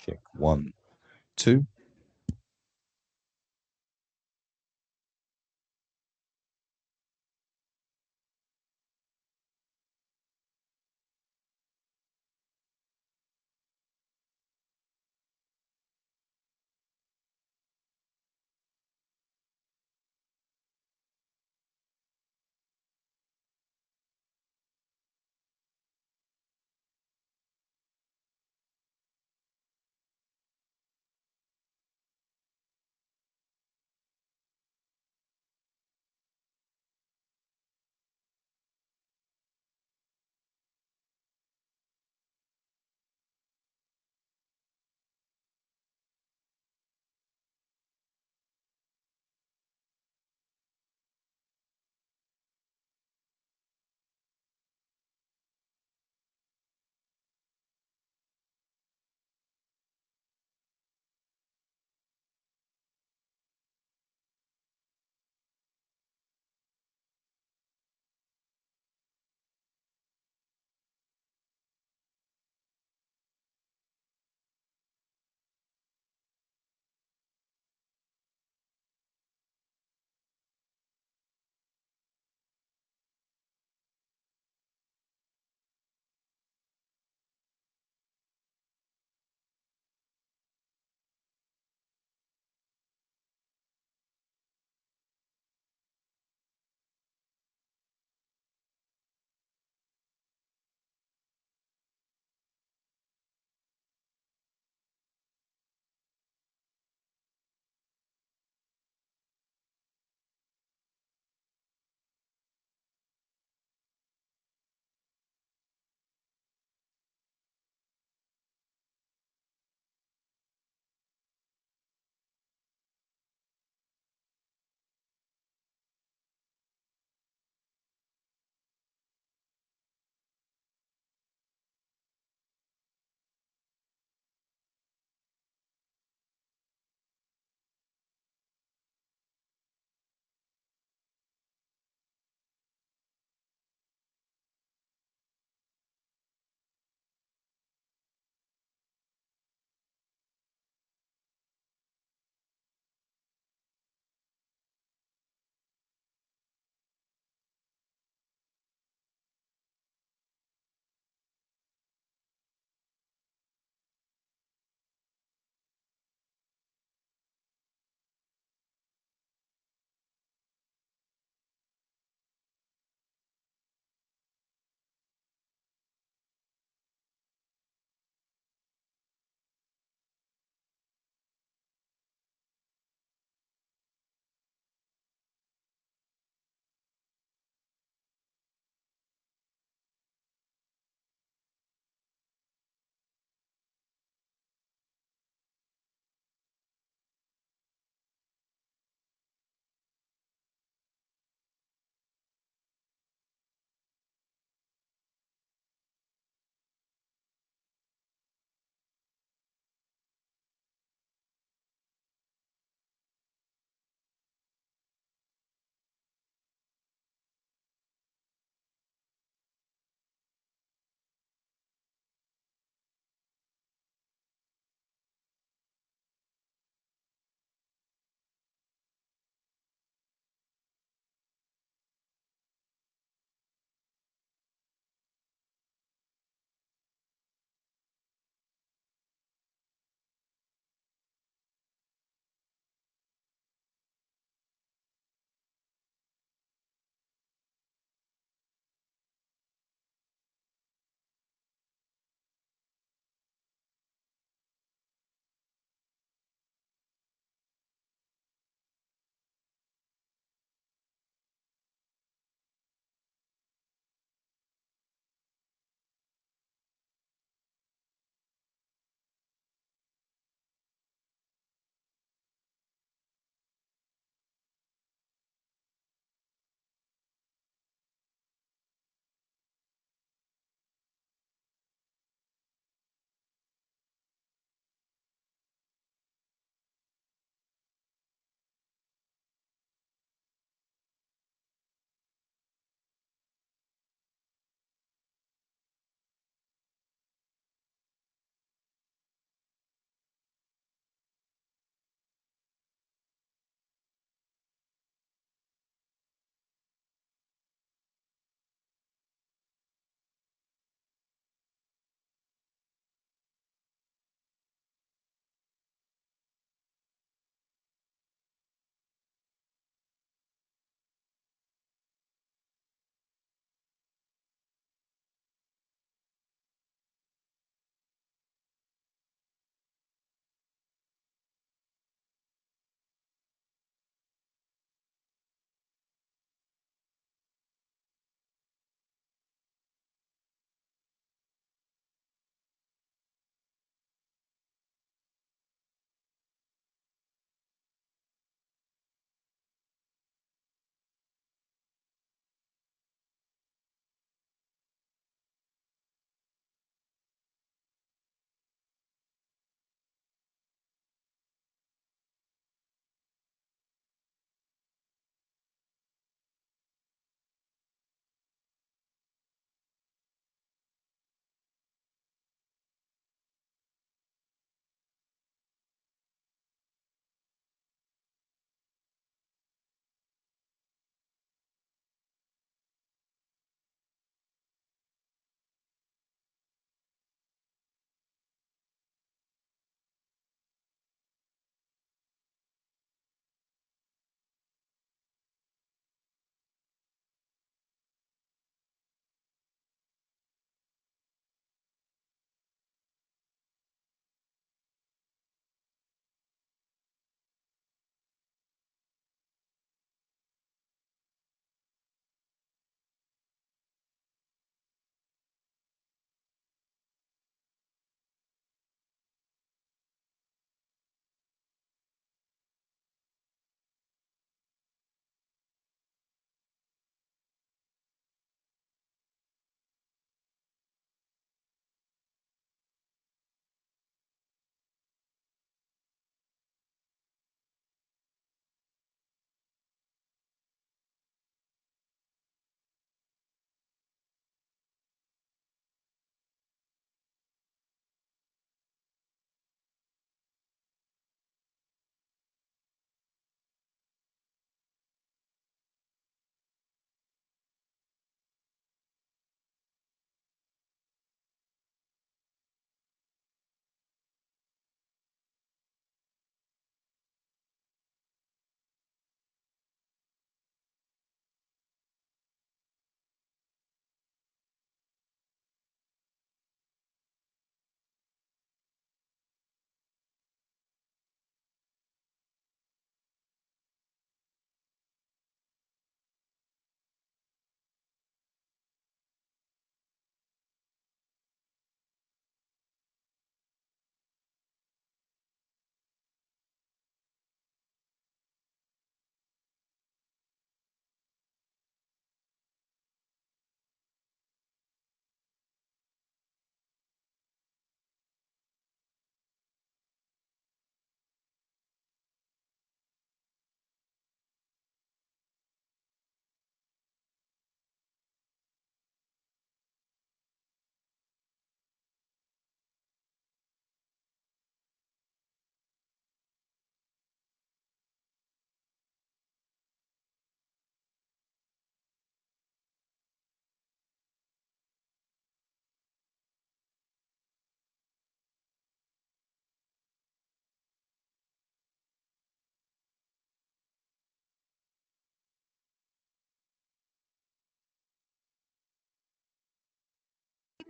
Check 1, 2.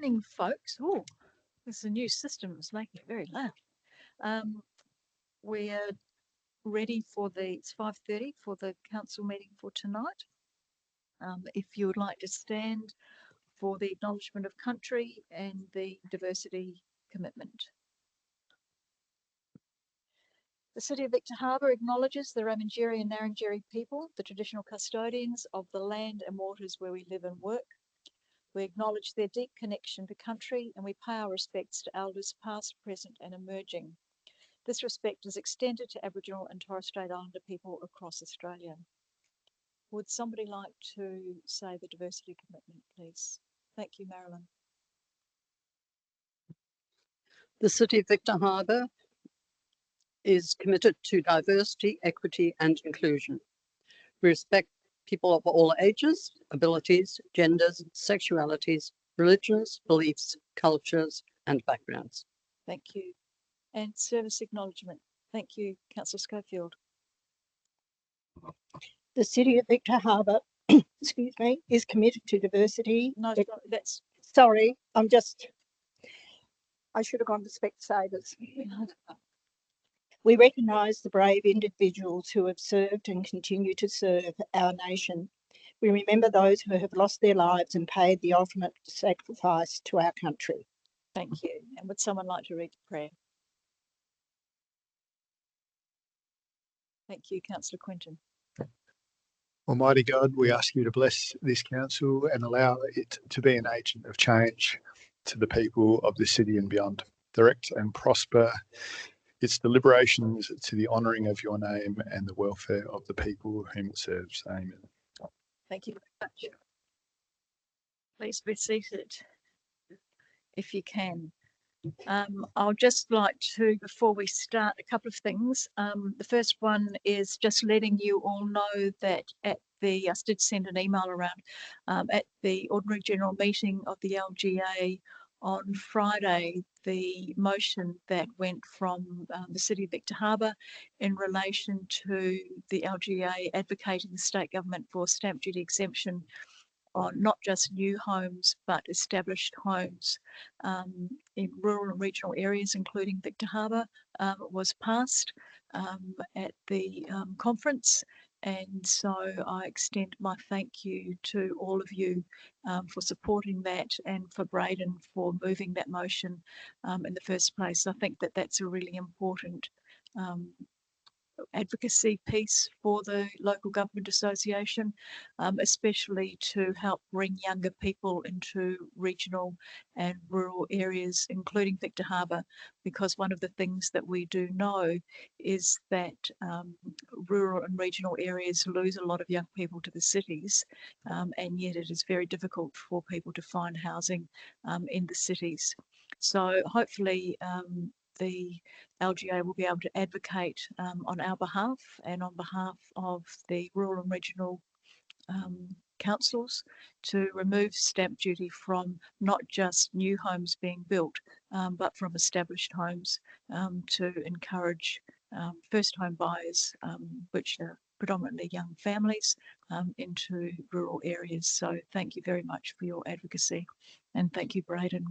evening, folks. Oh, this is a new system. It's making it very loud. We're ready for it's 5:30 for the council meeting for tonight. If you would like to stand for the acknowledgement of country and the diversity commitment. The City of Victor Harbor acknowledges the Ramangeri and Narrangeri people, the traditional custodians of the land and waters where we live and work. We acknowledge their deep connection to country and we pay our respects to elders past, present and emerging. This respect is extended to Aboriginal and Torres Strait Islander people across Australia. Would somebody like to say the diversity commitment, please? Thank you, Marilyn. The City of Victor Harbor is committed to diversity, equity and inclusion. We respect people of all ages, abilities, genders, sexualities, religions, beliefs, cultures and backgrounds. Thank you. And service acknowledgement. Thank you, Councillor Schofield. The City of Victor Harbor, excuse me, is committed to diversity. No, that's... Sorry, I should have gone to Specsavers. We recognise the brave individuals who have served and continue to serve our nation. We remember those who have lost their lives and paid the ultimate sacrifice to our country. Thank you. And would someone like to read the prayer? Thank you, Councillor Quinton. Almighty God, we ask you to bless this council and allow it to be an agent of change to the people of the city and beyond. Direct and prosper its deliberations to the honouring of your name and the welfare of the people whom it serves. Amen. Thank you very much. Please be seated if you can. I'll just like to, before we start, a couple of things. The first one is just letting you all know that I did send an email around at the ordinary general meeting of the LGA on Friday, the motion that went from the City of Victor Harbor in relation to the LGA advocating the state government for stamp duty exemption on not just new homes but established homes in rural and regional areas, including Victor Harbor, was passed at the conference. And so I extend my thank you to all of you for supporting that and for Braden for moving that motion in the first place. I think that that's a really important advocacy piece for the local government association, especially to help bring younger people into regional and rural areas, including Victor Harbor, because one of the things that we do know is that rural and regional areas lose a lot of young people to the cities, and yet it is very difficult for people to find housing in the cities. So hopefully the LGA will be able to advocate on our behalf and on behalf of the rural and regional councils to remove stamp duty from not just new homes being built, but from established homes to encourage first home buyers, which are predominantly young families, into rural areas. So thank you very much for your advocacy, and thank you, Braden.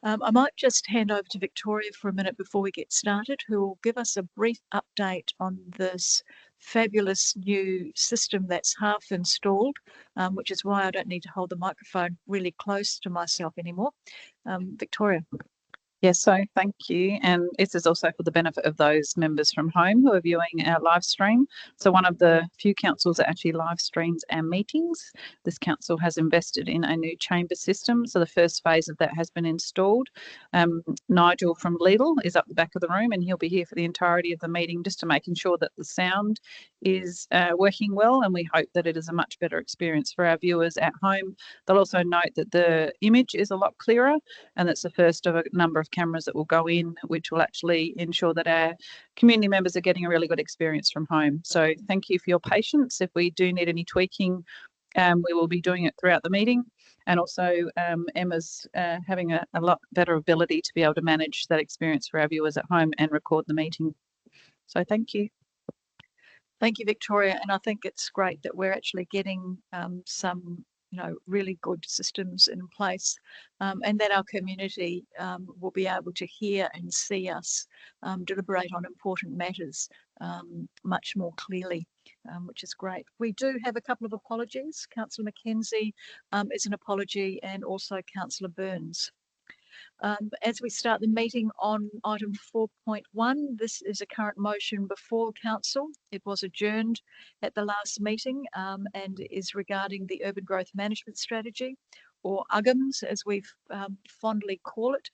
I might just hand over to Victoria for a minute before we get started, who will give us a brief update on this fabulous new system that's half installed, which is why I don't need to hold the microphone really close to myself anymore. Victoria. Yes, so thank you. And this is also for the benefit of those members from home who are viewing our live stream. So one of the few councils that actually live streams our meetings. This council has invested in a new chamber system. So the first phase of that has been installed. Nigel from Lidl is up the back of the room and he'll be here for the entirety of the meeting just to making sure that the sound is working well, and we hope that it is a much better experience for our viewers at home. They'll also note that the image is a lot clearer, and that's the first of a number of cameras that will go in, which will actually ensure that our community members are getting a really good experience from home. So thank you for your patience. If we do need any tweaking, we will be doing it throughout the meeting. And also Emma's having a lot better ability to be able to manage that experience for our viewers at home and record the meeting. So thank you. Thank you, Victoria. And I think it's great that we're actually getting some really good systems in place, and that our community will be able to hear and see us deliberate on important matters much more clearly, which is great. We do have a couple of apologies. Councillor Mackenzie is an apology, and also Councillor Burns. As we start the meeting on item 4.1, this is a current motion before council. It was adjourned at the last meeting and is regarding the Urban Growth Management Strategy, or UGMS as we fondly call it.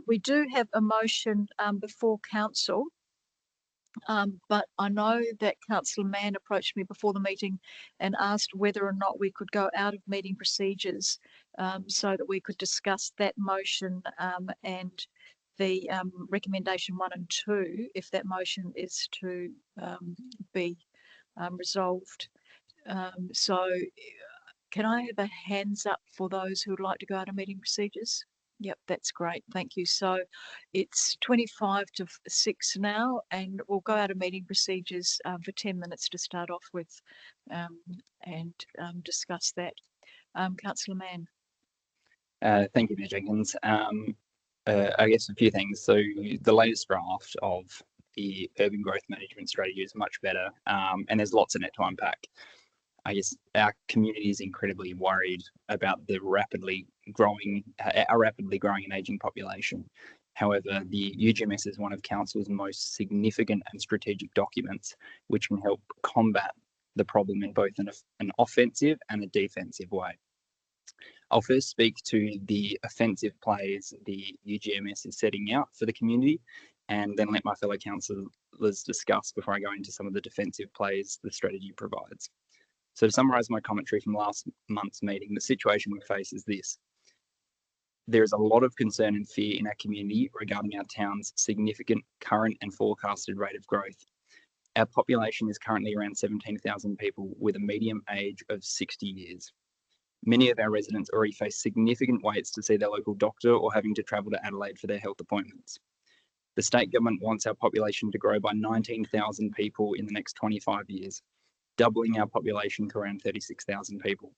We do have a motion before council, but I know that Councillor Mann approached me before the meeting and asked whether or not we could go out of meeting procedures so that we could discuss that motion and the recommendation 1 and 2, if that motion is to be resolved. So can I have a hands up for those who would like to go out of meeting procedures? Yep, that's great. Thank you. So it's 25 to 6 now, and we'll go out of meeting procedures for 10 minutes to start off with and discuss that. Councillor Mann. Thank you, Mayor Jenkins. I guess a few things. So the latest draft of the Urban Growth Management Strategy is much better, and there's lots in it to unpack. I guess our community is incredibly worried about our rapidly growing and ageing population. However, the UGMS is one of Council's most significant and strategic documents, which can help combat the problem in both an offensive and a defensive way. I'll first speak to the offensive plays the UGMS is setting out for the community, and then let my fellow councillors discuss before I go into some of the defensive plays the strategy provides. So to summarise my commentary from last month's meeting, the situation we face is this. There is a lot of concern and fear in our community regarding our town's significant current and forecasted rate of growth. Our population is currently around 17,000 people with a median age of 60 years. Many of our residents already face significant waits to see their local doctor or having to travel to Adelaide for their health appointments. The state government wants our population to grow by 19,000 people in the next 25 years, doubling our population to around 36,000 people.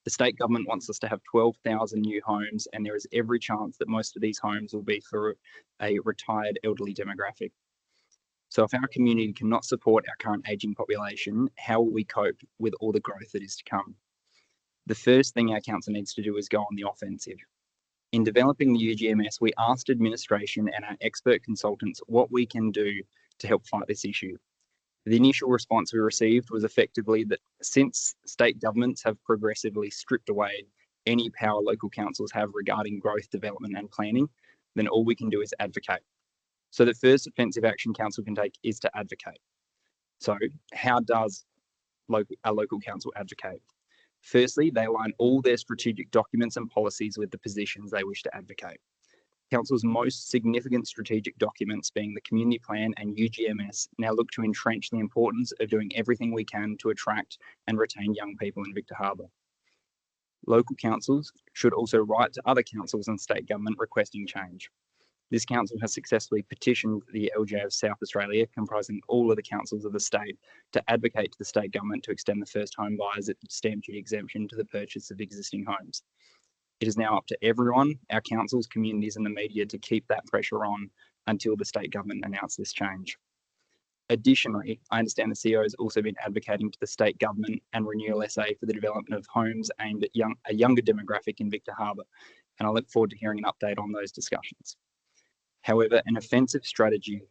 The state government wants us to have 12,000 new homes, and there is every chance that most of these homes will be for a retired elderly demographic. So if our community cannot support our current ageing population, how will we cope with all the growth that is to come? The first thing our council needs to do is go on the offensive. In developing the UGMS, we asked administration and our expert consultants what we can do to help fight this issue. The initial response we received was effectively that since state governments have progressively stripped away any power local councils have regarding growth, development and planning, then all we can do is advocate. So the first offensive action council can take is to advocate. So how does a local council advocate? Firstly, they align all their strategic documents and policies with the positions they wish to advocate. Council's most significant strategic documents, being the Community Plan and UGMS, now look to entrench the importance of doing everything we can to attract and retain young people in Victor Harbor. Local councils should also write to other councils and state government requesting change. This council has successfully petitioned the LGA of South Australia, comprising all of the councils of the state, to advocate to the state government to extend the first home buyers stamp duty exemption to the purchase of existing homes. It is now up to everyone, our councils, communities and the media, to keep that pressure on until the state government announces this change. Additionally, I understand the CEO has also been advocating to the state government and Renewal SA for the development of homes aimed at a younger demographic in Victor Harbor, and I look forward to hearing an update on those discussions. However, an offensive strategy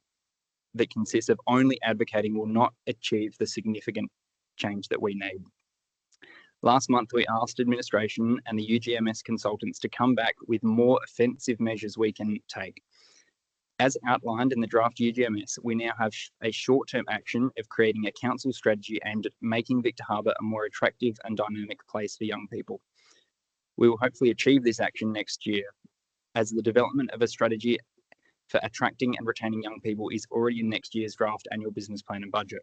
that consists of only advocating will not achieve the significant change that we need. Last month, we asked administration and the UGMS consultants to come back with more offensive measures we can take. As outlined in the draft UGMS, we now have a short-term action of creating a council strategy aimed at making Victor Harbor a more attractive and dynamic place for young people. We will hopefully achieve this action next year, as the development of a strategy for attracting and retaining young people is already in next year's draft annual business plan and budget.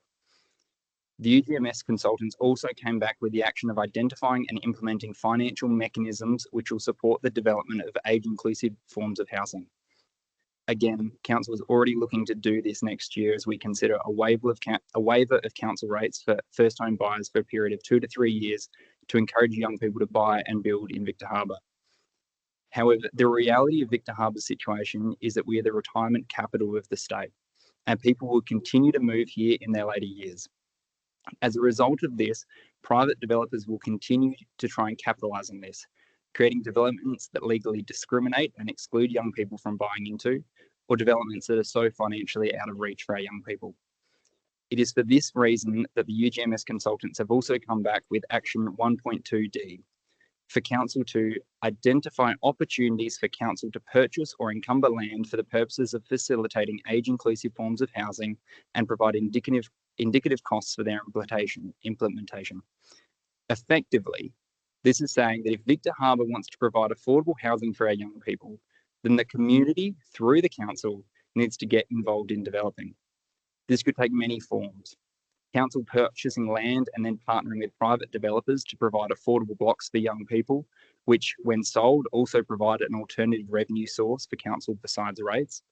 The UGMS consultants also came back with the action of identifying and implementing financial mechanisms which will support the development of age-inclusive forms of housing. Again, council is already looking to do this next year as we consider a waiver of council rates for first home buyers for a period of 2 to 3 years to encourage young people to buy and build in Victor Harbor. However, the reality of Victor Harbor's situation is that we are the retirement capital of the state, and people will continue to move here in their later years. As a result of this, private developers will continue to try and capitalise on this, creating developments that legally discriminate and exclude young people from buying into, or developments that are so financially out of reach for our young people. It is for this reason that the UGMS consultants have also come back with Action 1.2D for Council to identify opportunities for Council to purchase or encumber land for the purposes of facilitating age-inclusive forms of housing and provide indicative costs for their implementation. Effectively, this is saying that if Victor Harbor wants to provide affordable housing for our young people, then the community, through the council, needs to get involved in developing. This could take many forms. Council purchasing land and then partnering with private developers to provide affordable blocks for young people, which, when sold, also provide an alternative revenue source for council besides rates.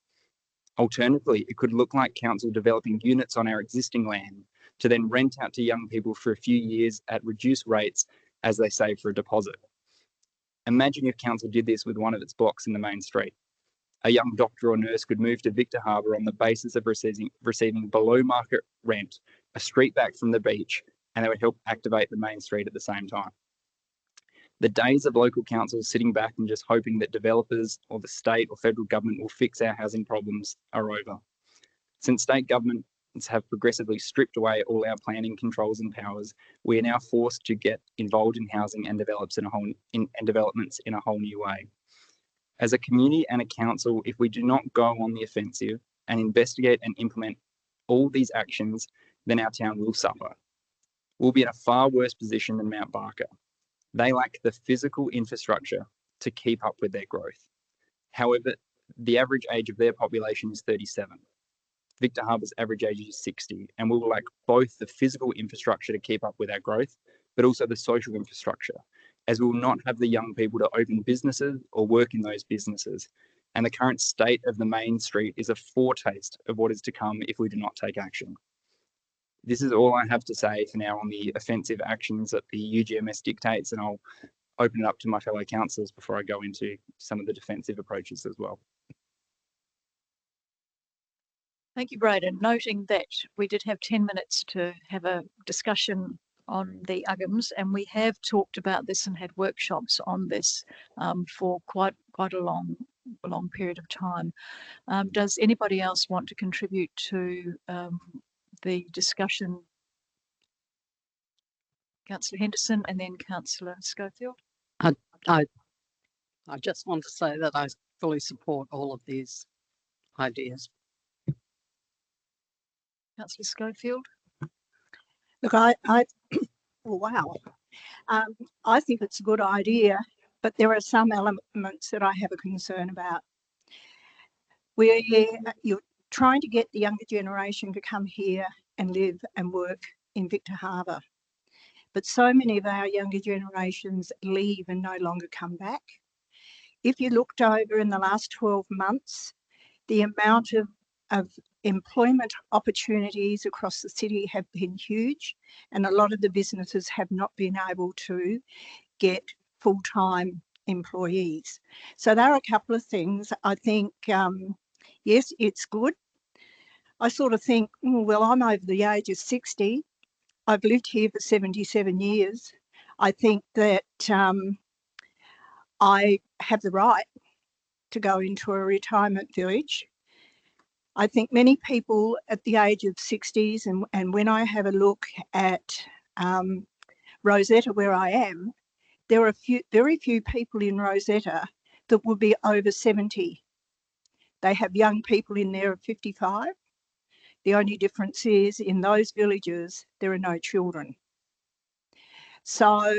Alternatively, it could look like council developing units on our existing land to then rent out to young people for a few years at reduced rates as they save for a deposit. Imagine if council did this with one of its blocks in the main street. A young doctor or nurse could move to Victor Harbor on the basis of receiving below market rent, a street back from the beach, and they would help activate the main street at the same time. The days of local councils sitting back and just hoping that developers or the state or federal government will fix our housing problems are over. Since state governments have progressively stripped away all our planning controls and powers, we are now forced to get involved in housing and developments in a whole new way. As a community and a council, if we do not go on the offensive and investigate and implement all these actions, then our town will suffer. We'll be in a far worse position than Mount Barker. They lack the physical infrastructure to keep up with their growth. However, the average age of their population is 37. Victor Harbor's average age is 60, and we will lack both the physical infrastructure to keep up with our growth, but also the social infrastructure, as we will not have the young people to open businesses or work in those businesses. And the current state of the main street is a foretaste of what is to come if we do not take action. This is all I have to say for now on the offensive actions that the UGMS dictates, and I'll open it up to my fellow councillors before I go into some of the defensive approaches as well. Thank you, Braden. Noting that we did have 10 minutes to have a discussion on the UGMs, and we have talked about this and had workshops on this for quite a long period of time. Does anybody else want to contribute to the discussion? Councillor Henderson and then Councillor Schofield. I just want to say that I fully support all of these ideas. Councillor Schofield. Look, oh, wow. I think it's a good idea, but there are some elements that I have a concern about. You're trying to get the younger generation to come here and live and work in Victor Harbor. But so many of our younger generations leave and no longer come back. If you looked over in the last 12 months, the amount of employment opportunities across the city have been huge, and a lot of the businesses have not been able to get full-time employees. So there are a couple of things. I think, yes, it's good. I sort of think, well, I'm over the age of 60. I've lived here for 77 years. I think that I have the right to go into a retirement village. I think many people at the age of 60s, and when I have a look at Rosetta, where I am, there are very few people in Rosetta that would be over 70. They have young people in there of 55. The only difference is in those villages, there are no children. So,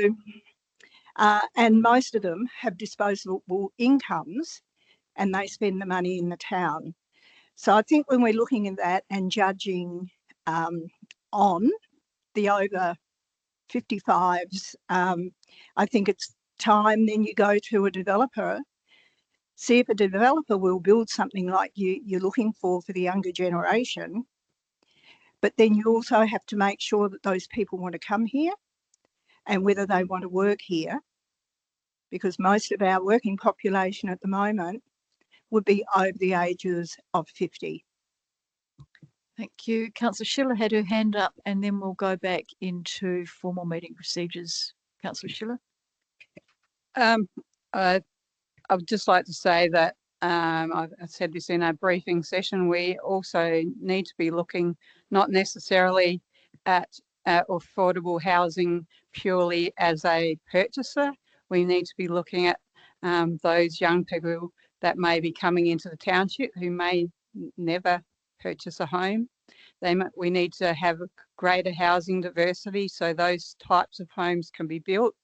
and most of them have disposable incomes and they spend the money in the town. So I think when we're looking at that and judging on the over 55s, I think it's time then you go to a developer, see if a developer will build something like you're looking for the younger generation. But then you also have to make sure that those people want to come here. and whether they want to work here, because most of our working population at the moment would be over the ages of 50. Thank you. Councillor Schiller had her hand up, and then we'll go back into formal meeting procedures. Councillor Schiller. I would just like to say that I said this in our briefing session. We also need to be looking not necessarily at affordable housing purely as a purchaser. We need to be looking at those young people that may be coming into the township who may never purchase a home. We need to have a greater housing diversity so those types of homes can be built.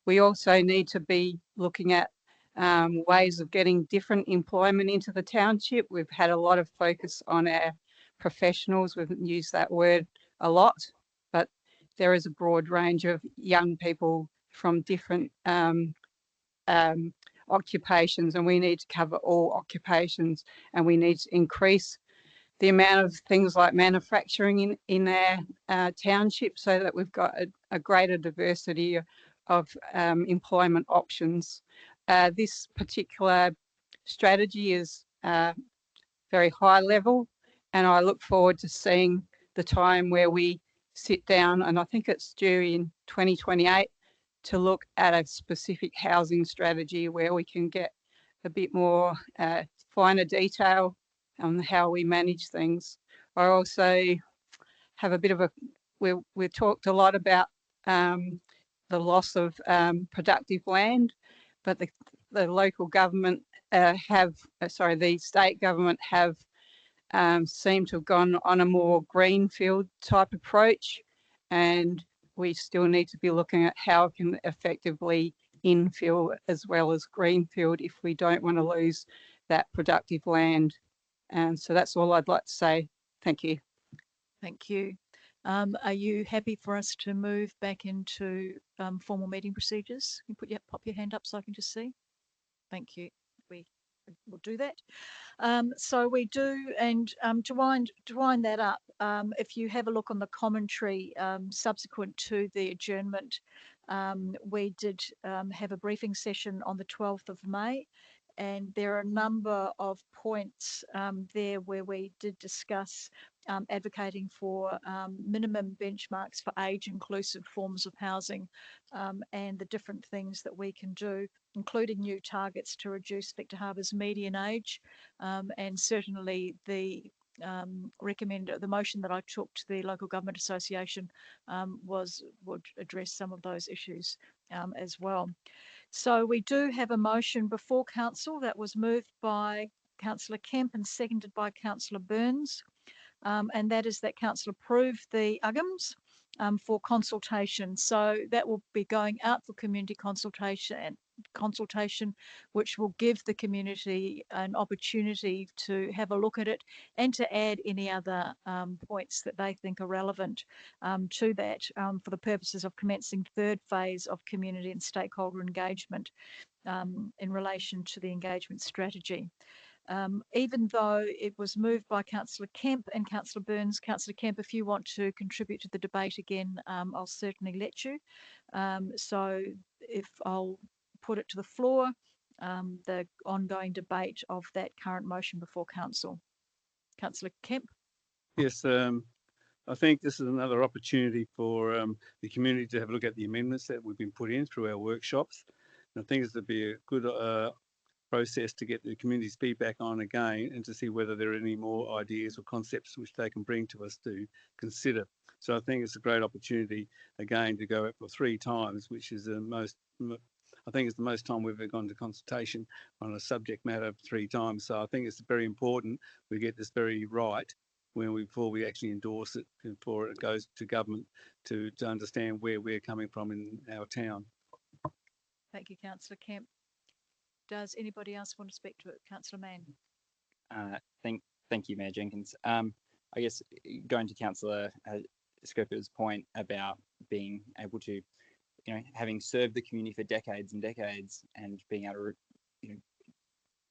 We also need to be looking at ways of getting different employment into the township. We've had a lot of focus on our professionals. We've used that word a lot, but there is a broad range of young people from different occupations, and we need to cover all occupations, and we need to increase the amount of things like manufacturing in our township so that we've got a greater diversity of employment options. This particular strategy is very high level, and I look forward to seeing the time where we sit down, and I think it's due in 2028, to look at a specific housing strategy where we can get a bit more finer detail on how we manage things. I also have a bit of a, we've talked a lot about the loss of productive land, but the local government the state government have seemed to have gone on a more greenfield type approach, and we still need to be looking at how it can effectively infill as well as greenfield if we don't want to lose that productive land. And so that's all I'd like to say. Thank you. Thank you. Are you happy for us to move back into formal meeting procedures? You pop your hand up so I can just see. Thank you. We will do that. So we do, and to wind that up, if you have a look on the commentary subsequent to the adjournment, we did have a briefing session on the 12th of May. And there are a number of points there where we did discuss advocating for minimum benchmarks for age-inclusive forms of housing and the different things that we can do, including new targets to reduce Victor Harbour's median age, and certainly the motion that I took to the Local Government Association would address some of those issues as well. So we do have a motion before council that was moved by Councillor Kemp and seconded by Councillor Burns, and that is that council approve the UGMs for consultation. So that will be going out for community consultation, which will give the community an opportunity to have a look at it and to add any other points that they think are relevant to that for the purposes of commencing third phase of community and stakeholder engagement in relation to the engagement strategy. Even though it was moved by Councillor Kemp and Councillor Burns, Councillor Kemp, if you want to contribute to the debate again, I'll certainly let you. So if I'll put it to the floor, the ongoing debate of that current motion before council. Councillor Kemp. Yes, I think this is another opportunity for the community to have a look at the amendments that we've been put in through our workshops. And I think this would be a good process to get the community's feedback on again and to see whether there are any more ideas or concepts which they can bring to us to consider. So I think it's a great opportunity again to go out for 3 times, which is the most, I think it's the most time we've ever gone to consultation on a subject matter 3 times. So I think it's very important we get this very right before we actually endorse it, before it goes to government to understand where we're coming from in our town. Thank you, Councillor Kemp. Does anybody else want to speak to it? Councillor Mann. Thank you, Mayor Jenkins. I guess going to Councillor Scoper's point about being able to, having served the community for decades and decades and being able to,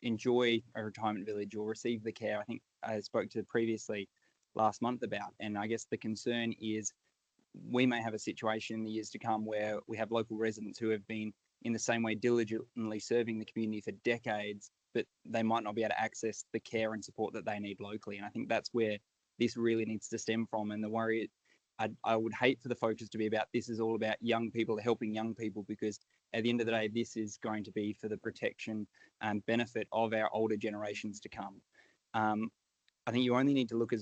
enjoy a retirement village or receive the care I think I spoke to previously last month about. And I guess the concern is we may have a situation in the years to come where we have local residents who have been in the same way diligently serving the community for decades, but they might not be able to access the care and support that they need locally. And I think that's where this really needs to stem from. And the worry, I would hate for the focus to be about this is all about young people, helping young people, because at the end of the day, this is going to be for the protection and benefit of our older generations to come. I think you only need to look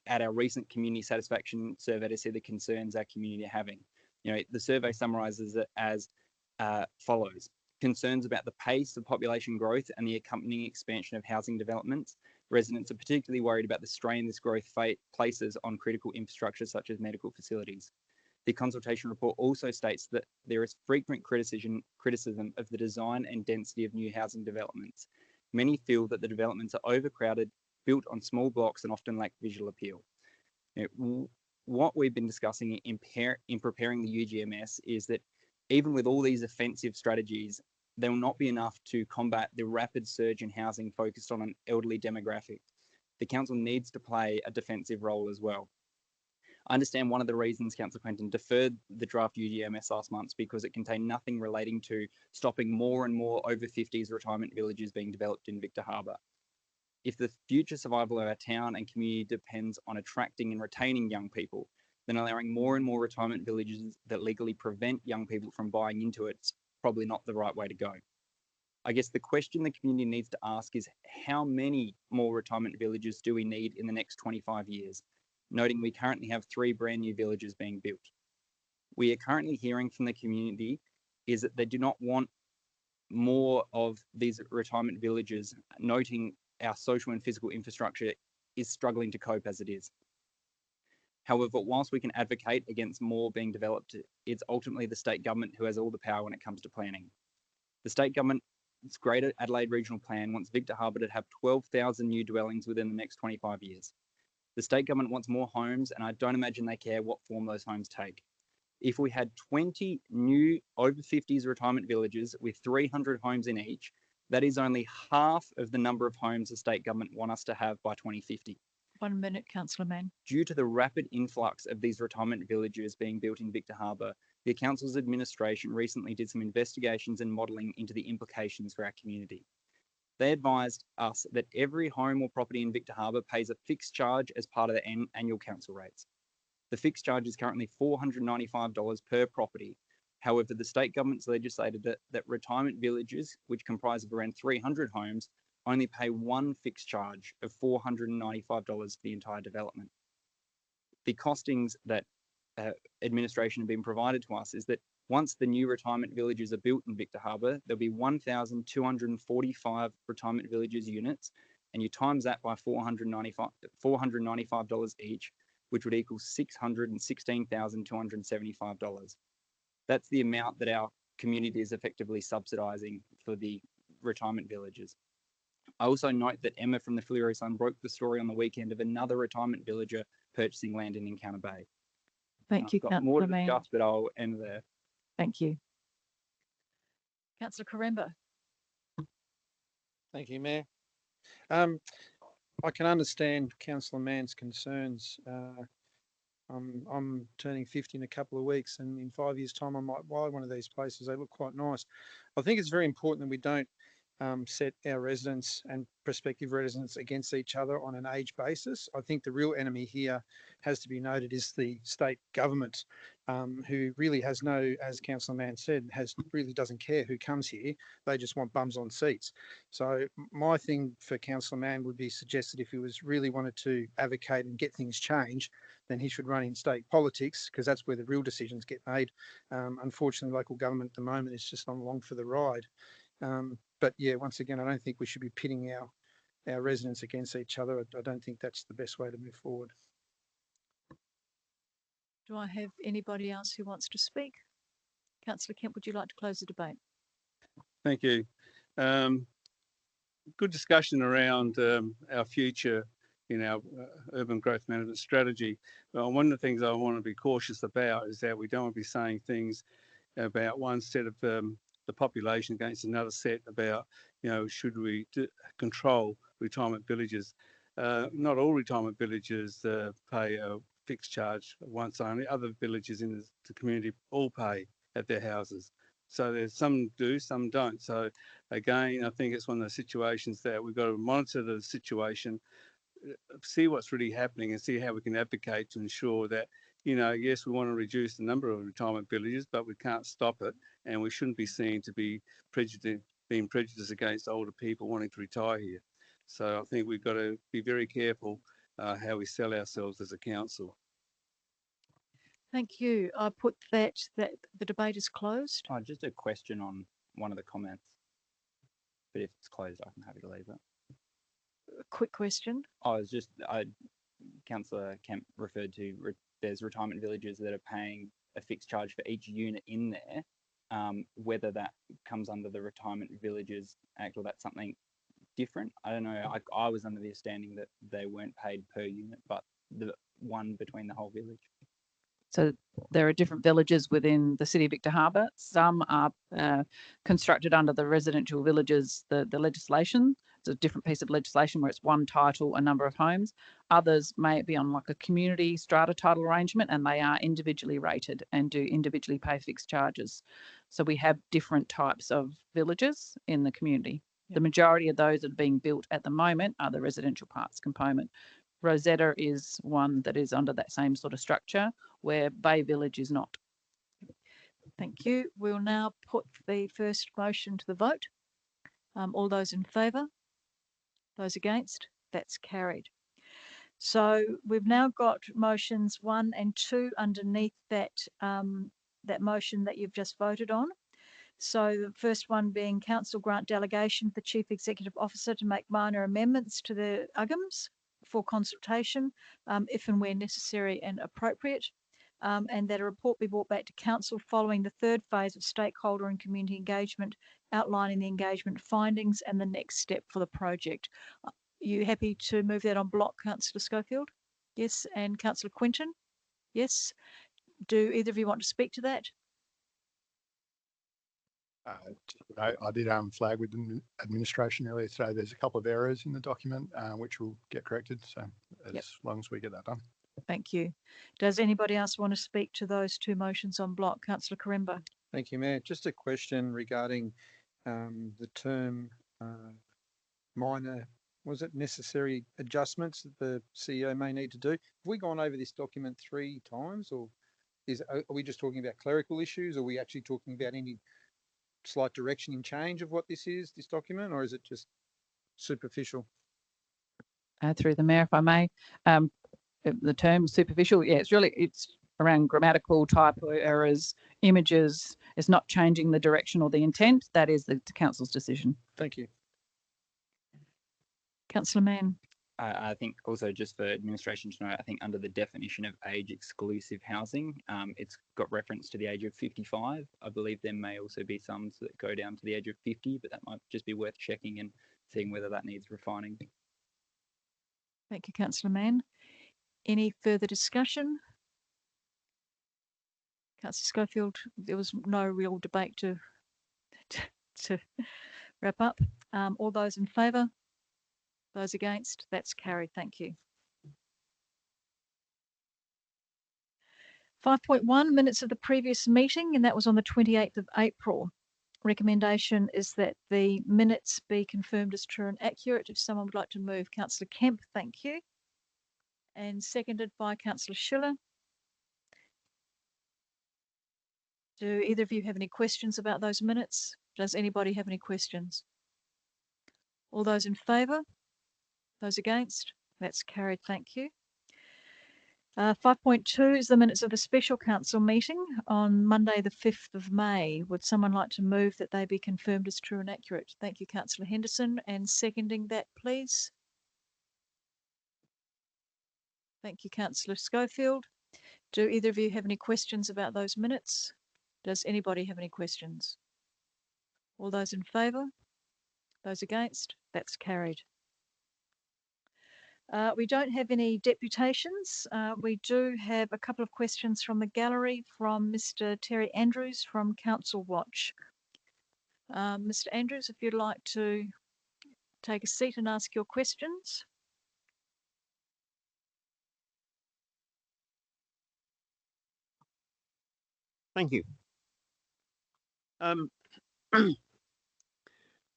at our recent community satisfaction survey to see the concerns our community are having. You know, the survey summarizes it as follows: concerns about the pace of population growth and the accompanying expansion of housing developments. Residents are particularly worried about the strain this growth places on critical infrastructure such as medical facilities. The consultation report also states that there is frequent criticism of the design and density of new housing developments. Many feel that the developments are overcrowded, built on small blocks, and often lack visual appeal. You know, what we've been discussing in preparing the UGMS is that even with all these offensive strategies, there will not be enough to combat the rapid surge in housing focused on an elderly demographic. The council needs to play a defensive role as well. I understand one of the reasons Councillor Quentin deferred the draft UGMS last month because it contained nothing relating to stopping more and more over 50s retirement villages being developed in Victor Harbor. If the future survival of our town and community depends on attracting and retaining young people, then allowing more and more retirement villages that legally prevent young people from buying into it is probably not the right way to go. I guess the question the community needs to ask is how many more retirement villages do we need in the next 25 years? Noting we currently have 3 brand new villages being built. We are currently hearing from the community is that they do not want more of these retirement villages, noting our social and physical infrastructure is struggling to cope as it is. However, whilst we can advocate against more being developed, it's ultimately the state government who has all the power when it comes to planning. The state government's Greater Adelaide Regional Plan wants Victor Harbor to have 12,000 new dwellings within the next 25 years. The state government wants more homes, and I don't imagine they care what form those homes take. If we had 20 new over 50s retirement villages with 300 homes in each, that is only half of the number of homes the state government want us to have by 2050. 1 minute, Councillor Mann. Due to the rapid influx of these retirement villages being built in Victor Harbor, the council's administration recently did some investigations and modelling into the implications for our community. They advised us that every home or property in Victor Harbor pays a fixed charge as part of the annual council rates. The fixed charge is currently $495 per property. However, the state government's legislated that retirement villages, which comprise of around 300 homes, only pay one fixed charge of $495 for the entire development. The costings that administration have been provided to us is that once the new retirement villages are built in Victor Harbor, there'll be 1,245 retirement villages units, and you times that by $495 each, which would equal $616,275. That's the amount that our community is effectively subsidising for the retirement villages. I also note that Emma from the Fleurieu Sun broke the story on the weekend of another retirement villager purchasing land in Encounter Bay. Thank you, I've got more to Councillor Mann. discuss, but I'll end there. Thank you. Councillor Karemba. Thank you, Mayor. I can understand Councillor Mann's concerns. I'm turning 50 in a couple of weeks, and in 5 years' time, I might buy one of these places. They look quite nice. I think it's very important that we don't set our residents and prospective residents against each other on an age basis. I think the real enemy here has to be noted is the state government, who really has no, as Councillor Mann said, really doesn't care who comes here. They just want bums on seats. So my thing for Councillor Mann would be suggested if he was really wanted to advocate and get things changed, then he should run in state politics, because that's where the real decisions get made. Unfortunately, local government at the moment is just not along for the ride. But yeah, once again, I don't think we should be pitting our residents against each other. I don't think that's the best way to move forward. Do I have anybody else who wants to speak? Councillor Kemp, would you like to close the debate? Thank you. Good discussion around our future in our urban growth management strategy. Well, one of the things I want to be cautious about is that we don't want to be saying things about one set of the population against another set about, should we control retirement villages? Not all retirement villages pay a fixed charge once only. Other villages in the community all pay at their houses. So there's some do, some don't. So again, I think it's one of those situations that we've got to monitor the situation, see what's really happening and see how we can advocate to ensure that, you know, yes, we want to reduce the number of retirement villages, but we can't stop it, and we shouldn't be seen to be being prejudiced against older people wanting to retire here. So I think we've got to be very careful how we sell ourselves as a council. Thank you. I put that the debate is closed. Oh, just a question on one of the comments. But if it's closed, I can happy to leave it. A quick question. Oh, it's just Councillor Kemp referred to there's retirement villages that are paying a fixed charge for each unit in there. Whether that comes under the Retirement Villages Act or that's something different, I don't know. I was under the understanding that they weren't paid per unit, but the one between the whole village. So there are different villages within the City of Victor Harbor. Some are constructed under the residential villages, the legislation. It's a different piece of legislation where it's one title, a number of homes. Others may be on like a community strata title arrangement, and they are individually rated and do individually pay fixed charges. So we have different types of villages in the community. The majority of those that are being built at the moment are the residential parts component. Rosetta is one that is under that same sort of structure, where Bay Village is not. Thank you. We'll now put the first motion to the vote. All those in favour? Those against? That's carried. So we've now got motions 1 and 2 underneath that that motion that you've just voted on. So the first one being council grant delegation for the Chief Executive Officer to make minor amendments to the UGMs for consultation, if and where necessary and appropriate, and that a report be brought back to council following the third phase of stakeholder and community engagement, outlining the engagement findings and the next step for the project. Are you happy to move that on block, Councillor Schofield? Yes, and Councillor Quinton? Yes. Do either of you want to speak to that? I did flag with the administration earlier today. There's a couple of errors in the document which will get corrected. So as long as we get that done. Thank you. Does anybody else want to speak to those two motions on block? Councillor Karemba. Thank you, Mayor. Just a question regarding the term minor, was it necessary adjustments that the CEO may need to do? Have we gone over this document 3 times, or are we just talking about clerical issues? Or are we actually talking about any slight direction in change of what this is, this document, or is it just superficial? Through the Mayor, if I may. The term superficial, yeah, it's around grammatical typo errors, images. It's not changing the direction or the intent. That is the council's decision. Thank you. Councillor Mann. I think also just for administration to know, I think under the definition of age exclusive housing, it's got reference to the age of 55. I believe there may also be some that go down to the age of 50, but that might just be worth checking and seeing whether that needs refining. Thank you, Councillor Mann. Any further discussion? Councillor Schofield, there was no real debate to wrap up. All those in favour? Those against? That's carried. Thank you. 5.1 minutes of the previous meeting, and that was on the 28th of April. Recommendation is that the minutes be confirmed as true and accurate. If someone would like to move, Councillor Kemp, thank you. And seconded by Councillor Schiller. Do either of you have any questions about those minutes? Does anybody have any questions? All those in favour? Those against? That's carried. Thank you. 5.2 is the minutes of the special council meeting on Monday, the 5th of May. Would someone like to move that they be confirmed as true and accurate? Thank you, Councillor Henderson. And seconding that, please. Thank you, Councillor Schofield. Do either of you have any questions about those minutes? Does anybody have any questions? All those in favour? Those against? That's carried. We don't have any deputations. We do have a couple of questions from the gallery from Mr. Terry Andrews from Council Watch. Mr. Andrews, if you'd like to take a seat and ask your questions. Thank you.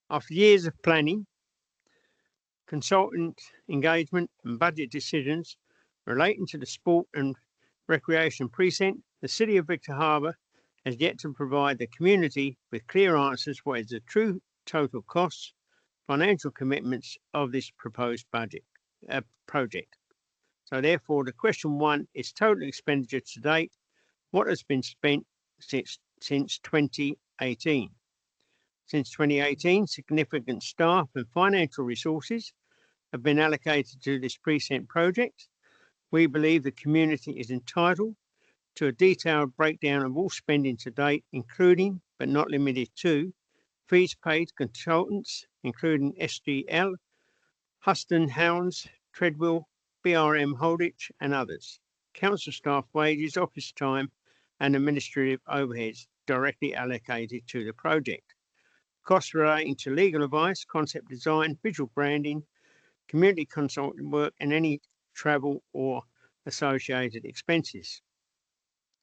After years of planning, consultant engagement and budget decisions relating to the sport and recreation precinct, the City of Victor Harbor has yet to provide the community with clear answers what is the true total costs, financial commitments of this proposed budget project. So therefore, the question 1 is total expenditure to date. What has been spent since 2018? Since 2018, significant staff and financial resources have been allocated to this precinct project. We believe the community is entitled to a detailed breakdown of all spending to date, including, but not limited to, fees paid to consultants, including SGL, Huston Hounds, Treadwell, BRM Holditch, and others, council staff wages, office time, and administrative overheads directly allocated to the project. Costs relating to legal advice, concept design, visual branding, community consulting work, and any travel or associated expenses.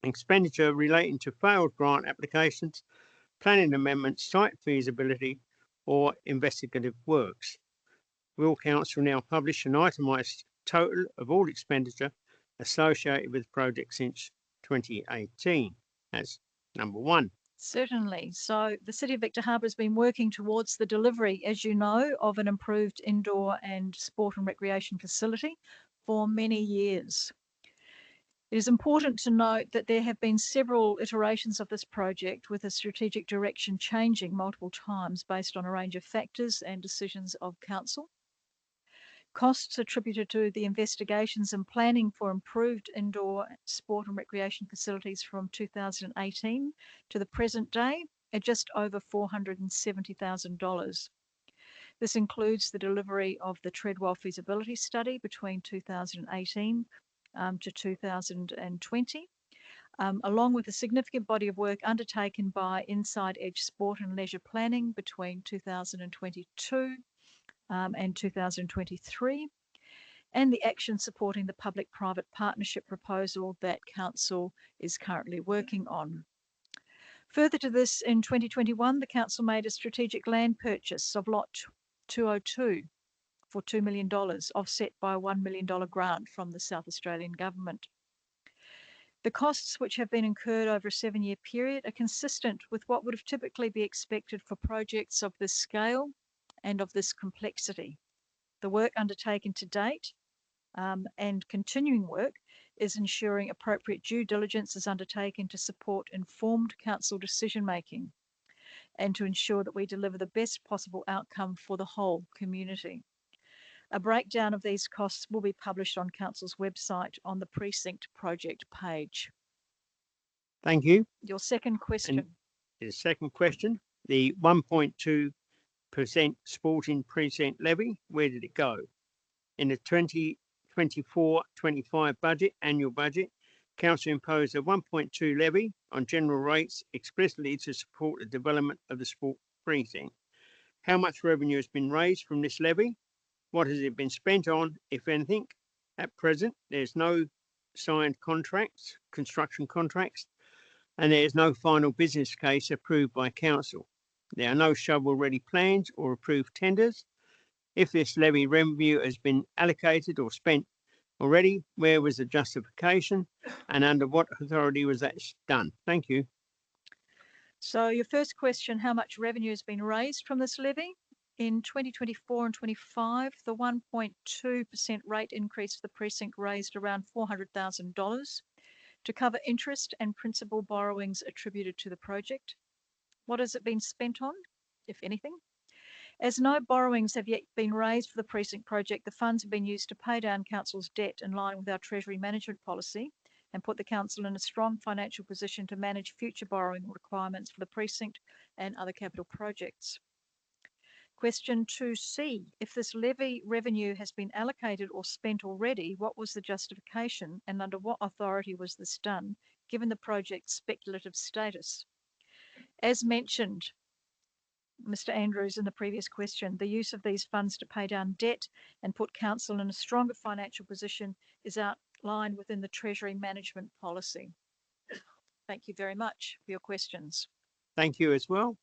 Expenditure relating to failed grant applications, planning amendments, site feasibility, or investigative works. Will Council now publish an itemised total of all expenditure associated with the project since 2018? That's number 1. Certainly. So the City of Victor Harbor has been working towards the delivery, as you know, of an improved indoor and sport and recreation facility for many years. It is important to note that there have been several iterations of this project, with a strategic direction changing multiple times based on a range of factors and decisions of council. Costs attributed to the investigations and planning for improved indoor sport and recreation facilities from 2018 to the present day are just over $470,000. This includes the delivery of the Treadwell feasibility study between 2018 to 2020, along with a significant body of work undertaken by Inside Edge Sport and Leisure Planning between 2022 and 2023, and the action supporting the public-private partnership proposal that Council is currently working on. Further to this, in 2021, the Council made a strategic land purchase of Lot 202 for $2 million, offset by a $1 million grant from the South Australian Government. The costs, which have been incurred over a 7-year period, are consistent with what would have typically be expected for projects of this scale and of this complexity. The work undertaken to date and continuing work is ensuring appropriate due diligence is undertaken to support informed council decision making and to ensure that we deliver the best possible outcome for the whole community. A breakdown of these costs will be published on Council's website on the Precinct project page. Thank you. Your second question. And the second question, the 1.2% sporting precinct levy, where did it go? In the 2024-25 budget, annual budget, Council imposed a 1.2 levy on general rates explicitly to support the development of the sport precinct. How much revenue has been raised from this levy? What has it been spent on, if anything? At present, there's no signed contracts, construction contracts, and there is no final business case approved by Council. There are no shovel-ready plans or approved tenders. If this levy revenue has been allocated or spent already, where was the justification and under what authority was that done? Thank you. So your first question, how much revenue has been raised from this levy? In 2024 and 25, the 1.2% rate increase for the precinct raised around $400,000 to cover interest and principal borrowings attributed to the project. What has it been spent on, if anything? As no borrowings have yet been raised for the precinct project, the funds have been used to pay down Council's debt in line with our Treasury management policy and put the Council in a strong financial position to manage future borrowing requirements for the precinct and other capital projects. Question 2C, if this levy revenue has been allocated or spent already, what was the justification and under what authority was this done, given the project's speculative status? As mentioned, Mr. Andrews, in the previous question, the use of these funds to pay down debt and put Council in a stronger financial position is outlined within the Treasury management policy. Thank you very much for your questions. Thank you as well.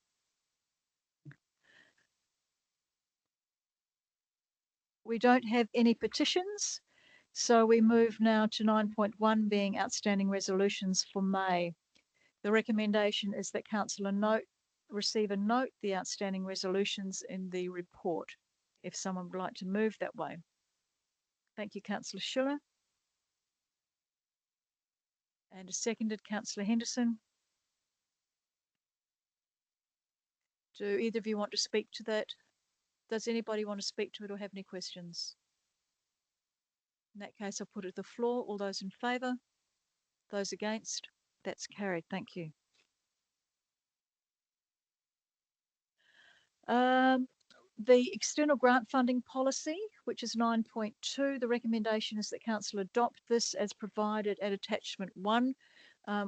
We don't have any petitions, so we move now to 9.1 being outstanding resolutions for May. The recommendation is that councillor receive and note the outstanding resolutions in the report. If someone would like to move that way. Thank you, councillor Schiller. And a seconded, councillor Henderson. Do either of you want to speak to that? Does anybody want to speak to it or have any questions? In that case, I'll put it to the floor. All those in favour? Those against? That's carried. Thank you. The external grant funding policy, which is 9.2, the recommendation is that council adopt this as provided at attachment 1,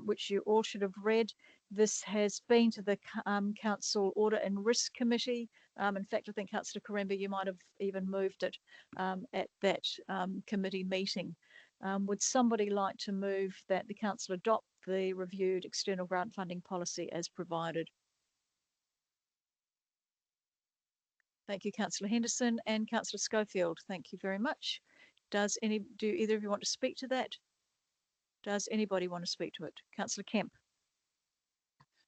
which you all should have read. This has been to the council audit and risk committee. In fact, I think councillor Karemba, you might have even moved it at that committee meeting. Would somebody like to move that the council adopt the reviewed external grant funding policy as provided? Thank you, councillor Henderson and councillor Schofield. Thank you very much. Do either of you want to speak to that? Does anybody want to speak to it? Councillor Kemp.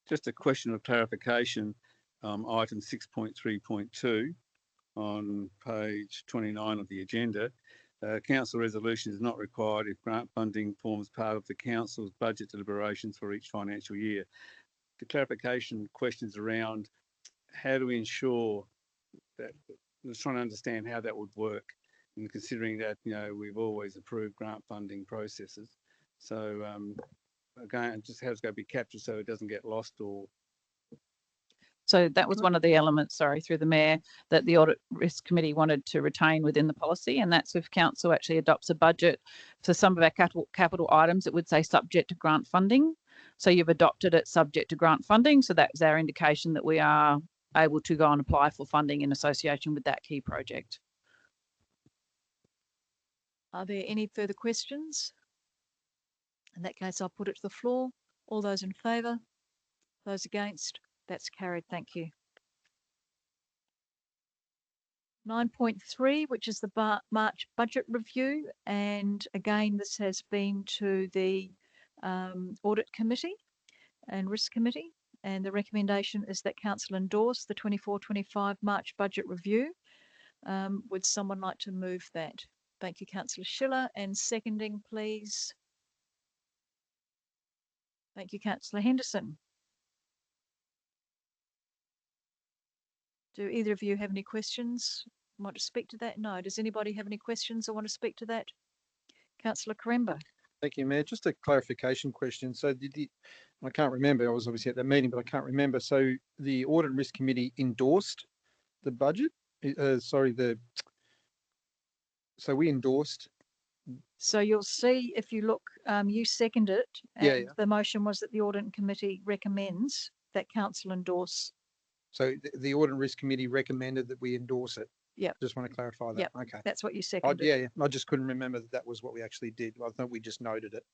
Just a question of clarification, item 6.3.2 on page 29 of the agenda. Council resolution is not required if grant funding forms part of the council's budget deliberations for each financial year. The clarification questions around how do we ensure that, I was trying to understand how that would work, and considering that, you know, we've always approved grant funding processes. So again, just how it's going to be captured so it doesn't get lost or. So that was one of the elements, sorry, through the Mayor, that the Audit Risk Committee wanted to retain within the policy, and that's if council actually adopts a budget for some of our capital items, it would say subject to grant funding. So you've adopted it subject to grant funding, so that's our indication that we are able to go and apply for funding in association with that key project. Are there any further questions? In that case, I'll put it to the floor. All those in favour? Those against? That's carried. Thank you. 9.3, which is the March budget review. And again, this has been to the Audit Committee and Risk Committee. And the recommendation is that council endorse the 24-25 March budget review. Would someone like to move that? Thank you, councillor Schiller. And seconding, please. Thank you, councillor Henderson. Do either of you have any questions? Want to speak to that? No. Does anybody have any questions or want to speak to that? Councillor Karemba. Thank you, Mayor. Just a clarification question. So I can't remember, I was obviously at that meeting, but I can't remember. So the Audit and Risk Committee endorsed the budget? So we endorsed. So you'll see if you look, you seconded it, and Yeah. the motion was that the Audit Committee recommends that council endorse. So the Audit and Risk Committee recommended that we endorse it. Yeah. Just want to clarify that. Yep. Okay. That's what you seconded. Yeah. I just couldn't remember that was what we actually did. I thought we just noted it,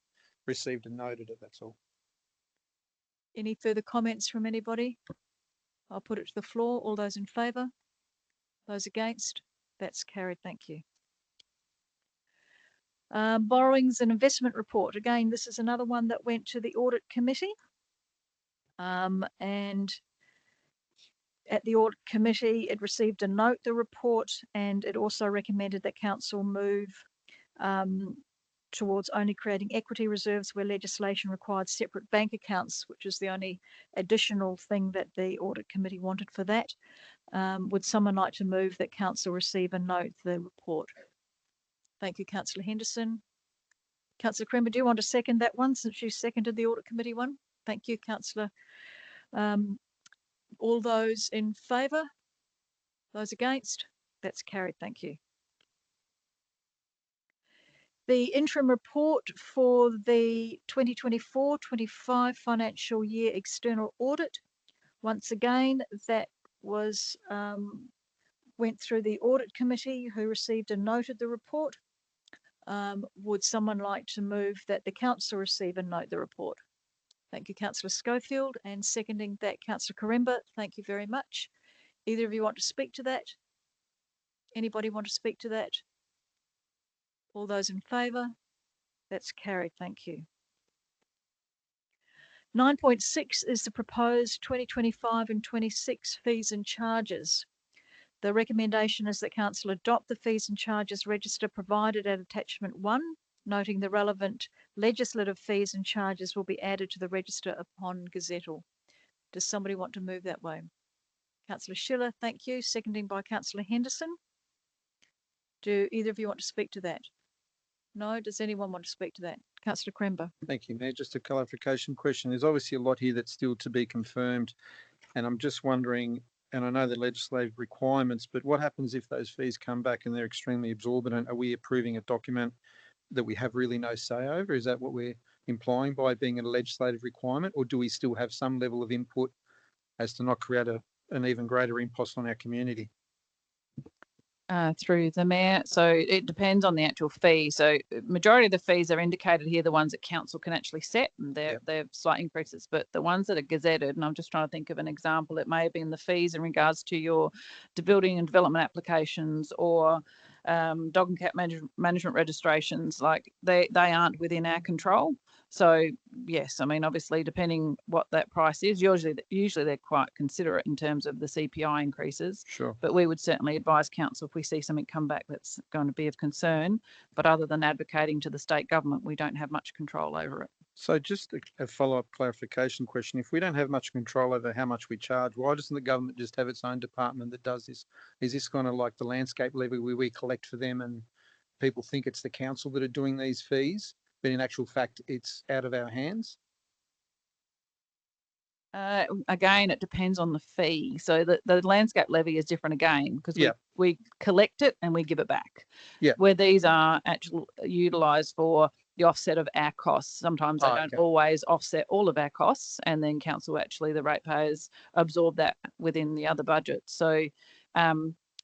received and noted it. That's all. Any further comments from anybody? I'll put it to the floor. All those in favour? Those against? That's carried. Thank you. Borrowings and investment report. Again, this is another one that went to the Audit Committee. And at the Audit Committee, it received a note, the report, and it also recommended that council move towards only creating equity reserves where legislation required separate bank accounts, which is the only additional thing that the Audit Committee wanted for that. Would someone like to move that council receive and note the report? Thank you, councillor Henderson. Councillor Karemba, do you want to second that one since you seconded the Audit Committee one? Thank you, councillor. All those in favour? Those against? That's carried. Thank you. The interim report for the 2024-25 financial year external audit. Once again, that was went through the Audit Committee, who received and noted the report. Would someone like to move that the council receive and note the report? Thank you, Councillor Schofield, and seconding that, Councillor Karemba. Thank you very much. Either of you want to speak to that? Anybody want to speak to that? All those in favour? That's carried. Thank you. 9.6 is the proposed 2025 and 26 fees and charges. The recommendation is that Council adopt the fees and charges register provided at attachment 1, noting the relevant legislative fees and charges will be added to the register upon gazettal. Does somebody want to move that way? Councillor Schiller, thank you. Seconding by Councillor Henderson. Do either of you want to speak to that? No? Does anyone want to speak to that? Councillor Krember. Thank you, Mayor. Just a clarification question. There's obviously a lot here that's still to be confirmed. And I'm just wondering, and I know the legislative requirements, but what happens if those fees come back and they're extremely exorbitant? Are we approving a document that we have really no say over? Is that what we're implying by being a legislative requirement? Or do we still have some level of input as to not create an even greater impost on our community? Through the Mayor. So it depends on the actual fee. So majority of the fees are indicated here, the ones that council can actually set, and they're slight increases, but the ones that are gazetted, and I'm just trying to think of an example, it may have been the fees in regards to your building and development applications or dog and cat management registrations, like they aren't within our control. So yes, I mean, obviously depending what that price is, usually they're quite considerate in terms of the CPI increases. Sure. But we would certainly advise council if we see something come back that's going to be of concern. But other than advocating to the state government, we don't have much control over it. So just a follow-up clarification question. If we don't have much control over how much we charge, why doesn't the government just have its own department that does this? Is this kind of like the landscape levy where we collect for them and people think it's the council that are doing these fees, but in actual fact, it's out of our hands? Again, it depends on the fee. So the landscape levy is different again, because we collect it and we give it back. Yeah. Where these are actually utilised for the offset of our costs. Sometimes they don't always offset all of our costs, and then council actually, the ratepayers, absorb that within the other budget. So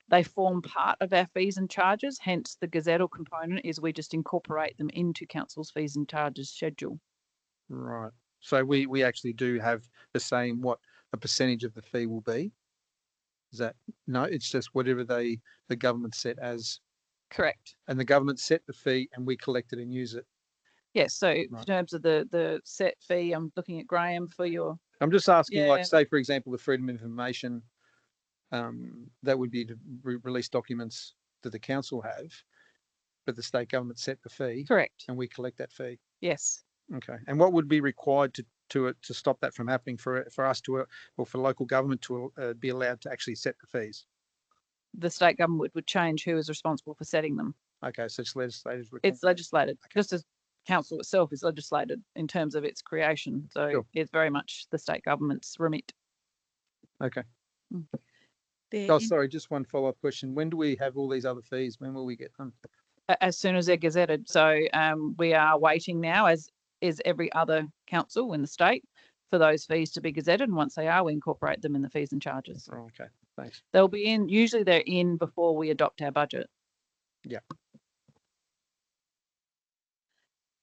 they form part of our fees and charges, hence the gazettal component is we just incorporate them into council's fees and charges schedule. Right. So we actually do have the same, what a percentage of the fee will be? Is that, no, it's just whatever the government set as. Correct. And the government set the fee and we collect it and use it. Yes, so in terms of the set fee, I'm looking at Graham for your... I'm just asking, like, say, for example, the freedom of information, that would be to release documents that the council have, but the state government set the fee. Correct. And we collect that fee. Yes. Okay. And what would be required to stop that from happening for us to, or for local government to be allowed to actually set the fees? The state government would change who is responsible for setting them. Okay, so it's legislated. It's legislated, just as council itself is legislated in terms of its creation. So it's very much the state government's remit. Okay. Oh, sorry, just one follow-up question. When do we have all these other fees? When will we get them? As soon as they're gazetted. So we are waiting now, as is every other council in the state, for those fees to be gazetted. And once they are, we incorporate them in the fees and charges. Oh, okay, thanks. They'll be in, usually they're in before we adopt our budget. Yeah.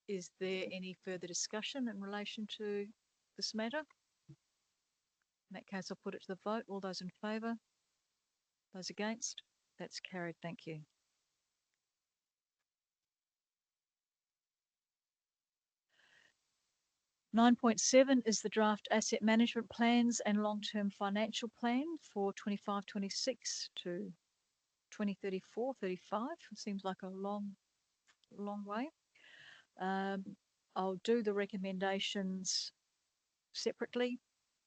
Is there any further discussion in relation to this matter? In that case, I'll put it to the vote. All those in favour? Those against? That's carried. Thank you. (9.7) is the draft asset management plans and long-term financial plan for 25-26 to 2034-35. Seems like a long way. I'll do the recommendations separately.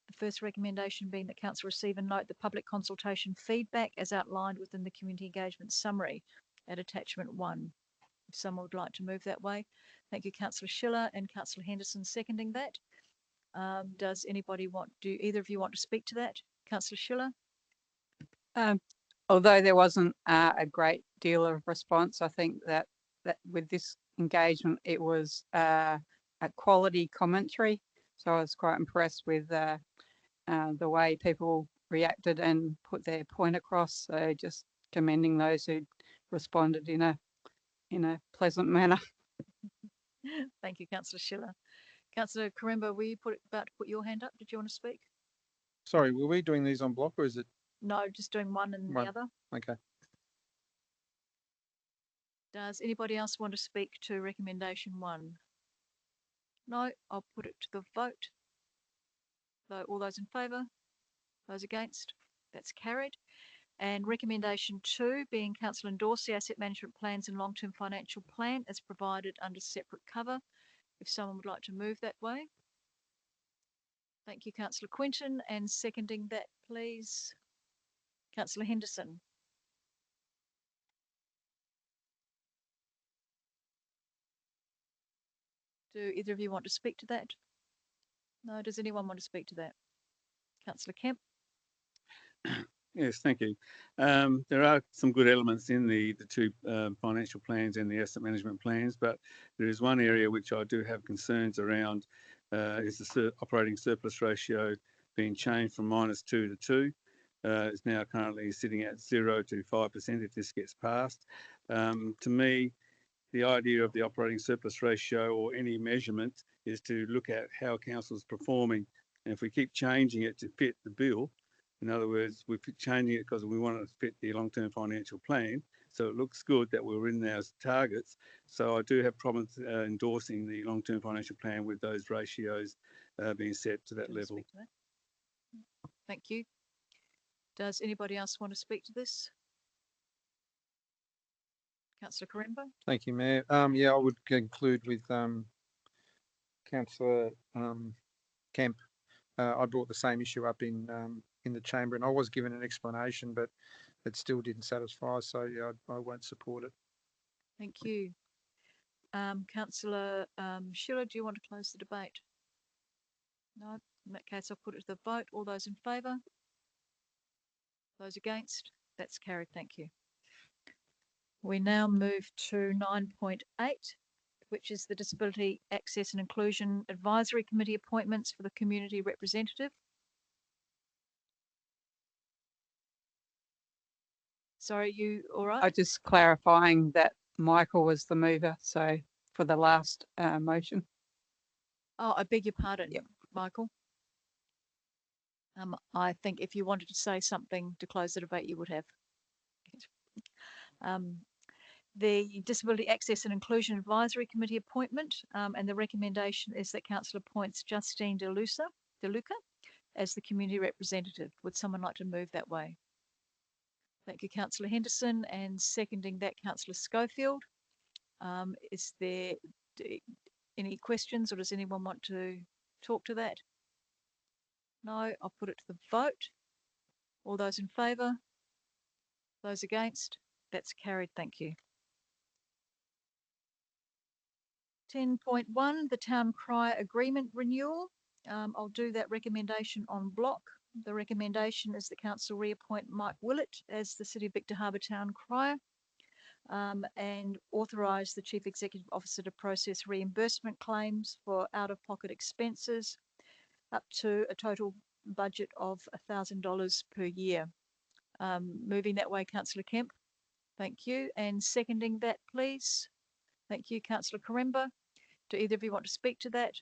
The first recommendation being that council receive and note the public consultation feedback as outlined within the community engagement summary at attachment 1. If someone would like to move that way. Thank you, Councillor Schiller and Councillor Henderson seconding that. Does anybody do either of you want to speak to that? Councillor Schiller? Although there wasn't a great deal of response, I think that with this engagement, it was a quality commentary. So I was quite impressed with the way people reacted and put their point across. So just commending those who responded in a pleasant manner. Thank you, Councillor Schiller. Councillor Karemba, were you about to put your hand up? Did you want to speak? Sorry, were we doing these on block or is it No, just doing one and One. the other. okay? Does anybody else want to speak to recommendation 1? No, I'll put it to the vote. So all those in favour? Those against? That's carried. And recommendation 2 being council endorse the asset management plans and long-term financial plan as provided under separate cover. If someone would like to move that way. Thank you, Councillor Quinton, and seconding that, please, Councillor Henderson. Do either of you want to speak to that? No, does anyone want to speak to that? Councillor Kemp? Yes, thank you. There are some good elements in the two financial plans and the asset management plans, but there is one area which I do have concerns around, is the operating surplus ratio being changed from -2 to 2. It's now currently sitting at 0 to 5% if this gets passed. To me, the idea of the operating surplus ratio or any measurement is to look at how council's performing. And if we keep changing it to fit the bill, in other words, we're changing it because we want it to fit the long-term financial plan. So it looks good that we're in those targets. So I do have problems endorsing the long-term financial plan with those ratios being set to that level. To that? Thank you. Does anybody else want to speak to this? Councillor Karemba? Thank you, Mayor. Yeah, I would conclude with Councillor Kemp. I brought the same issue up in the chamber, and I was given an explanation, but it still didn't satisfy. So yeah, I won't support it. Thank you. Councillor Schiller, do you want to close the debate? No. In that case, I'll put it to the vote. All those in favour? Those against? That's carried. Thank you. We now move to 9.8, which is the Disability Access and Inclusion Advisory Committee appointments for the community representative. Sorry, you all right? I just clarifying that Michael was the mover, so for the last motion. Oh, I beg your pardon, Yep. Michael. I think if you wanted to say something to close the debate, you would have. The Disability Access and Inclusion Advisory Committee appointment, and the recommendation is that Council appoints Justine De Luca as the community representative. Would someone like to move that way? Thank you, Councillor Henderson, and seconding that, Councillor Schofield. Is there any questions, or does anyone want to talk to that? No, I'll put it to the vote. All those in favour? Those against? That's carried. Thank you. 10.1, the Town Crier Agreement Renewal. I'll do that recommendation on block. The recommendation is that Council reappoint Mike Willett as the City of Victor Harbor Town Crier, and authorise the Chief Executive Officer to process reimbursement claims for out-of-pocket expenses up to a total budget of $1,000 per year. Moving that way, Councillor Kemp. Thank you. And seconding that, please. Thank you, Councillor Karemba. Do either of you want to speak to that?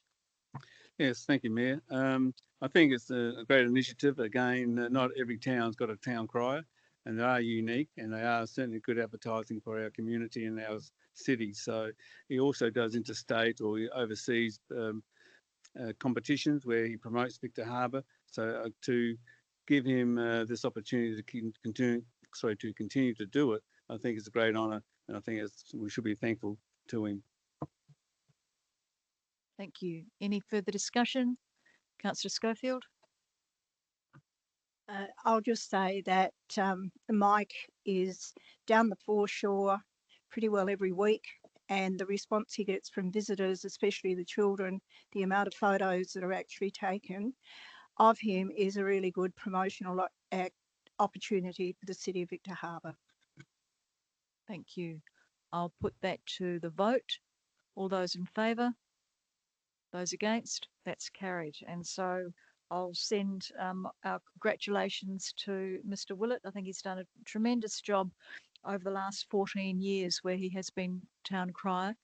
Yes, thank you, Mayor. I think it's a great initiative. Again, not every town's got a town crier, and they are unique, and they are certainly good advertising for our community and our city. So he also does interstate or overseas competitions where he promotes Victor Harbor. So to give him this opportunity to continue to do it, I think it's a great honour, and I think we should be thankful to him. Thank you. Any further discussion? Councillor Schofield? I'll just say that Mike is down the foreshore pretty well every week, and the response he gets from visitors, especially the children, the amount of photos that are actually taken of him is a really good promotional opportunity for the City of Victor Harbor. Thank you. I'll put that to the vote. All those in favour? Those against? That's carried. And so I'll send our congratulations to Mr. Willett. I think he's done a tremendous job over the last 14 years where he has been town crier.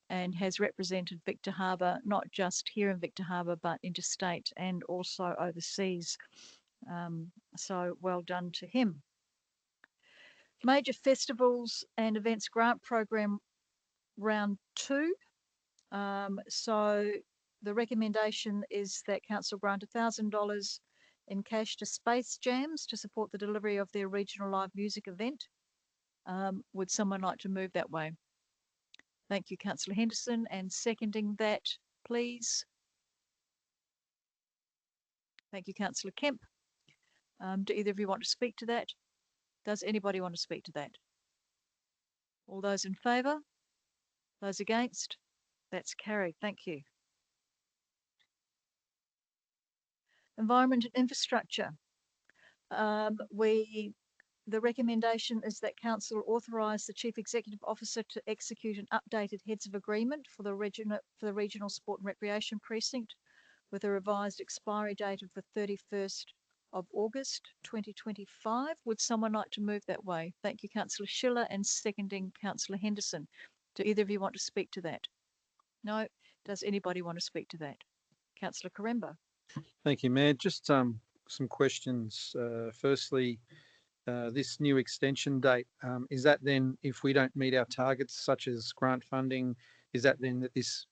and has represented Victor Harbor, not just here in Victor Harbor, but interstate and also overseas. So well done to him. Major Festivals and Events Grant Program Round 2. So the recommendation is that Council grant $1,000 in cash to Space Jams to support the delivery of their regional live music event. Would someone like to move that way? Thank you, Councillor Henderson, and seconding that, please. Thank you, Councillor Kemp. Do either of you want to speak to that? Does anybody want to speak to that? All those in favour? Those against? That's carried. Thank you. Environment and infrastructure. The recommendation is that Council authorise the Chief Executive Officer to execute an updated Heads of Agreement for the Regional Sport and Recreation Precinct with a revised expiry date of the 31st of August 2025. Would someone like to move that way? Thank you, Councillor Schiller, and seconding Councillor Henderson. Do either of you want to speak to that? No? Does anybody want to speak to that? Councillor Karemba. Thank you, Mayor. Just some questions. Firstly, this new extension date, is that then, if we don't meet our targets such as grant funding, is that then that this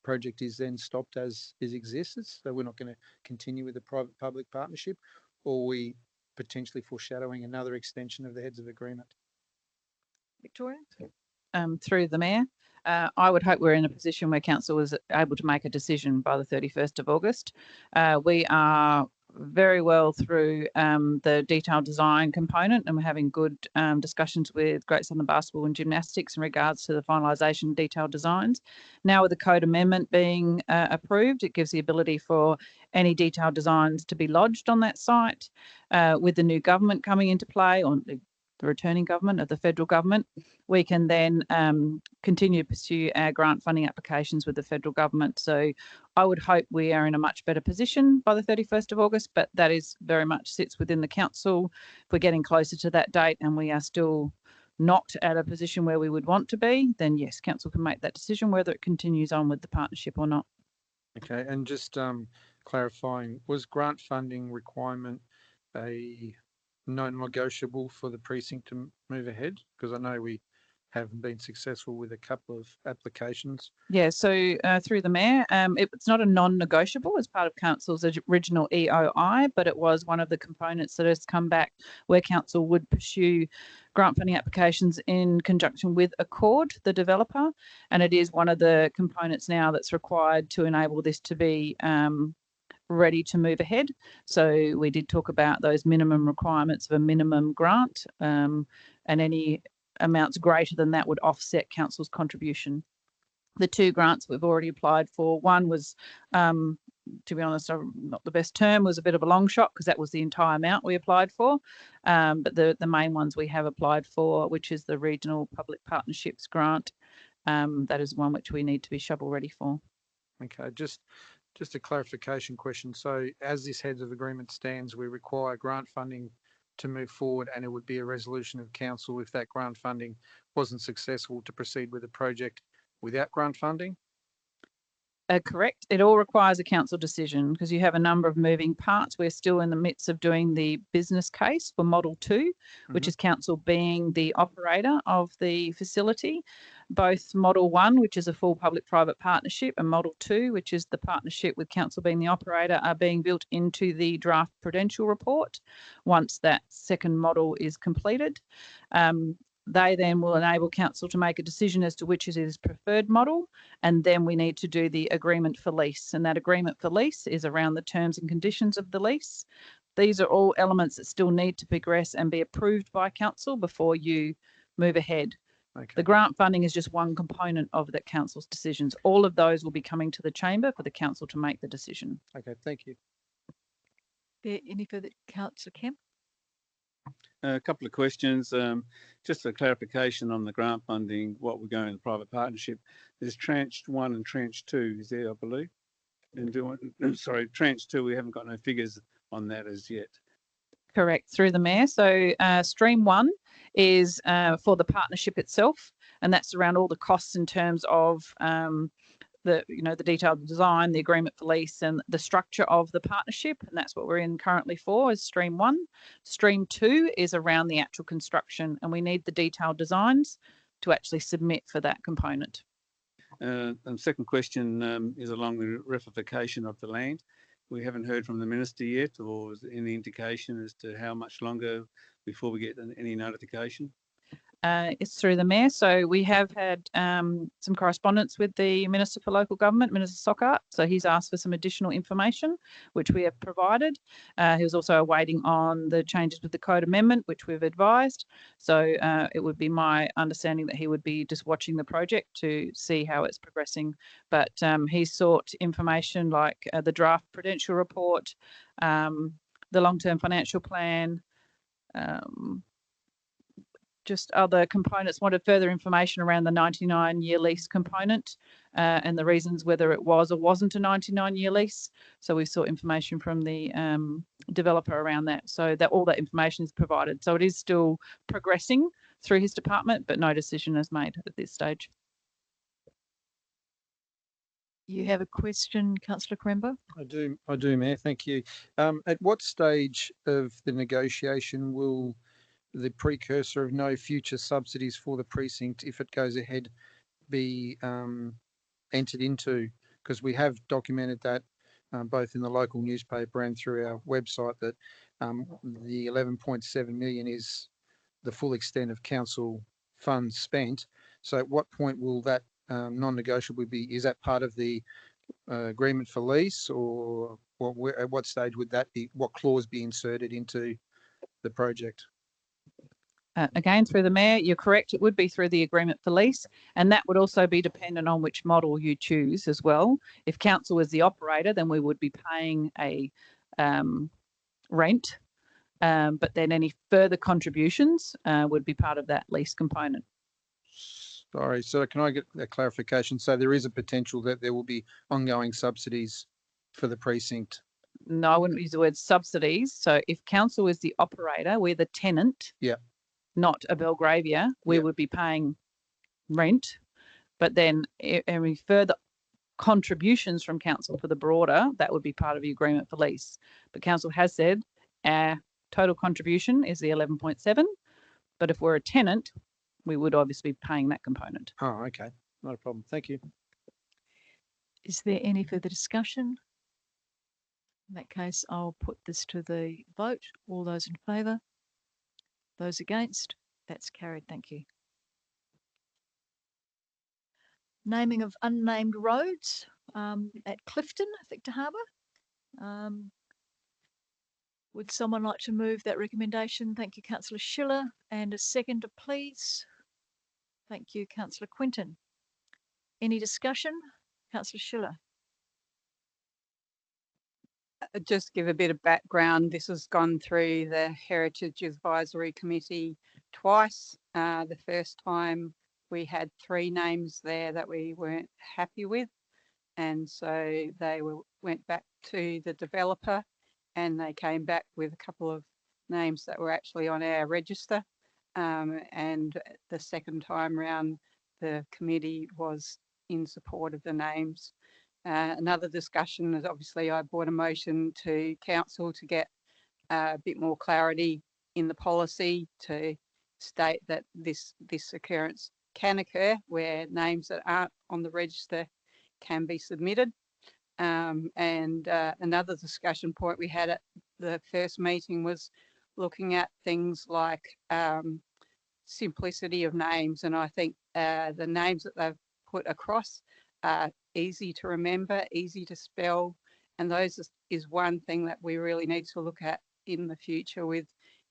project is then stopped as it exists? So we're not going to continue with the private-public partnership, or are we potentially foreshadowing another extension of the Heads of Agreement? Victoria? Through the Mayor, I would hope we're in a position where Council was able to make a decision by the 31st of August. We are very well through the detailed design component, and we're having good discussions with Great Southern Basketball and Gymnastics in regards to the finalisation of detailed designs. Now with the code amendment being approved, it gives the ability for any detailed designs to be lodged on that site. With the new government coming into play, or the returning government of the federal government, we can then continue to pursue our grant funding applications with the federal government. So I would hope we are in a much better position by the 31st of August, but that is very much sits within the council. If we're getting closer to that date and we are still not at a position where we would want to be, then yes, council can make that decision whether it continues on with the partnership or not. Okay, and just clarifying, was grant funding requirement a non-negotiable for the precinct to move ahead? Because I know we haven't been successful with a couple of applications. Yeah, so through the Mayor, it's not a non-negotiable as part of Council's original EOI, but it was one of the components that has come back where Council would pursue grant funding applications in conjunction with Accord, the developer, and it is one of the components now that's required to enable this to be ready to move ahead. So we did talk about those minimum requirements of a minimum grant, and any amounts greater than that would offset council's contribution. The two grants we've already applied for, one was, to be honest, not the best term, was a bit of a long shot because that was the entire amount we applied for. But the main ones we have applied for, which is the Regional Public Partnerships Grant, that is one which we need to be shovel ready for. Okay, just a clarification question. So as this Heads of Agreement stands, we require grant funding to move forward, and it would be a resolution of council if that grant funding wasn't successful to proceed with the project without grant funding? Correct. It all requires a council decision because you have a number of moving parts. We're still in the midst of doing the business case for Model 2, which is council being the operator of the facility. Both Model 1, which is a full public-private partnership, and Model 2, which is the partnership with council being the operator, are being built into the draft prudential report once that second model is completed. They then will enable council to make a decision as to which is his preferred model, and then we need to do the agreement for lease, and that agreement for lease is around the terms and conditions of the lease. These are all elements that still need to progress and be approved by council before you move ahead. Okay. The grant funding is just one component of that council's decisions. All of those will be coming to the chamber for the council to make the decision. Okay, thank you. Any further, Councillor Kemp? A couple of questions. Just a clarification on the grant funding, what we're going in the private partnership. There's tranche 1 and tranche 2 is there, I believe. And tranche 2, we haven't got no figures on that as yet. Correct, through the Mayor. So stream 1 is for the partnership itself, and that's around all the costs in terms of the detailed design, the agreement for lease, and the structure of the partnership, and that's what we're in currently for is stream 1. Stream 2 is around the actual construction, and we need the detailed designs to actually submit for that component. And second question is along the ratification of the land. We haven't heard from the minister yet, or is there any indication as to how much longer before we get any notification? It's through the Mayor. So we have had some correspondence with the Minister for Local Government, Minister Sockhart. So he's asked for some additional information, which we have provided. He was also waiting on the changes with the code amendment, which we've advised. So it would be my understanding that he would be just watching the project to see how it's progressing. But he sought information like the draft prudential report, the long-term financial plan, just other components, wanted further information around the 99-year lease component and the reasons whether it was or wasn't a 99-year lease. So we sought information from the developer around that. So that all that information is provided. So it is still progressing through his department, but no decision is made at this stage. You have a question, Councillor Crembo? I do, Mayor. Thank you. At what stage of the negotiation will the precursor of no future subsidies for the precinct, if it goes ahead, be entered into? Because we have documented that both in the local newspaper and through our website that the 11.7 million is the full extent of council funds spent. So at what point will that non-negotiable be? Is that part of the agreement for lease, or at what stage would that be? What clause be inserted into the project? Again, through the Mayor, you're correct. It would be through the agreement for lease, and that would also be dependent on which model you choose as well. If council is the operator, then we would be paying a rent, but then any further contributions would be part of that lease component. Sorry, so can I get a clarification? So there is a potential that there will be ongoing subsidies for the precinct? No, I wouldn't use the word subsidies. So if council is the operator, we're the tenant. Yeah. Not a Belgravia, we would be paying rent, but then any further contributions from council for the broader, that would be part of the agreement for lease. But council has said our total contribution is the 11.7, but if we're a tenant, we would obviously be paying that component. Oh, okay. Not a problem. Thank you. Is there any further discussion? In that case, I'll put this to the vote. All those in favour? Those against? That's carried. Thank you. Naming of unnamed roads at Clifton, Victor Harbour. Would someone like to move that recommendation? Thank you, Councillor Schiller. And a seconder, please. Thank you, Councillor Quinton. Any discussion? Councillor Schiller. Just give a bit of background. This has gone through the Heritage Advisory Committee twice. The first time we had 3 names there that we weren't happy with, and so they went back to the developer and they came back with a couple of names that were actually on our register, and the second time round the committee was in support of the names. Another discussion is obviously I brought a motion to council to get a bit more clarity in the policy to state that this occurrence can occur where names that aren't on the register can be submitted. And another discussion point we had at the first meeting was looking at things like simplicity of names, and I think the names that they've put across are easy to remember, easy to spell, and those is one thing that we really need to look at in the future with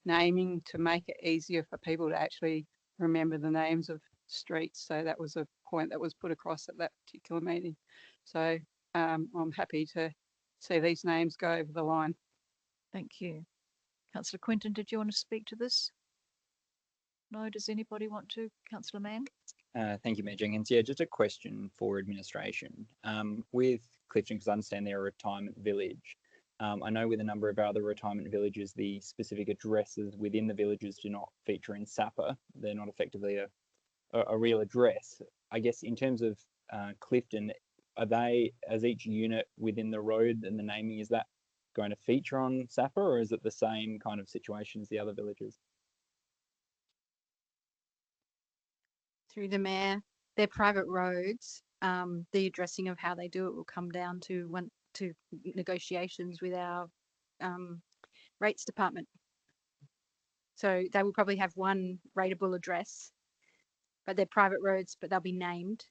naming to make it easier for people to actually remember the names of streets. So that was a point that was put across at that particular meeting. So I'm happy to see these names go over the line. Thank you. Councillor Quinton, did you want to speak to this? No, does anybody want to? Councillor Mann? Thank you, Mayor Jenkins. Yeah, just a question for administration. With Clifton, because I understand they're a retirement village, I know with a number of other retirement villages, the specific addresses within the villages do not feature in SAPA. They're not effectively a real address. I guess in terms of Clifton, are they, as each unit within the road and the naming, is that going to feature on SAPA, or is it the same kind of situation as the other villages? Through the mayor, they're private roads. The addressing of how they do it will come down to negotiations with our rates department. So they will probably have one rateable address, but they're private roads, but they'll be named.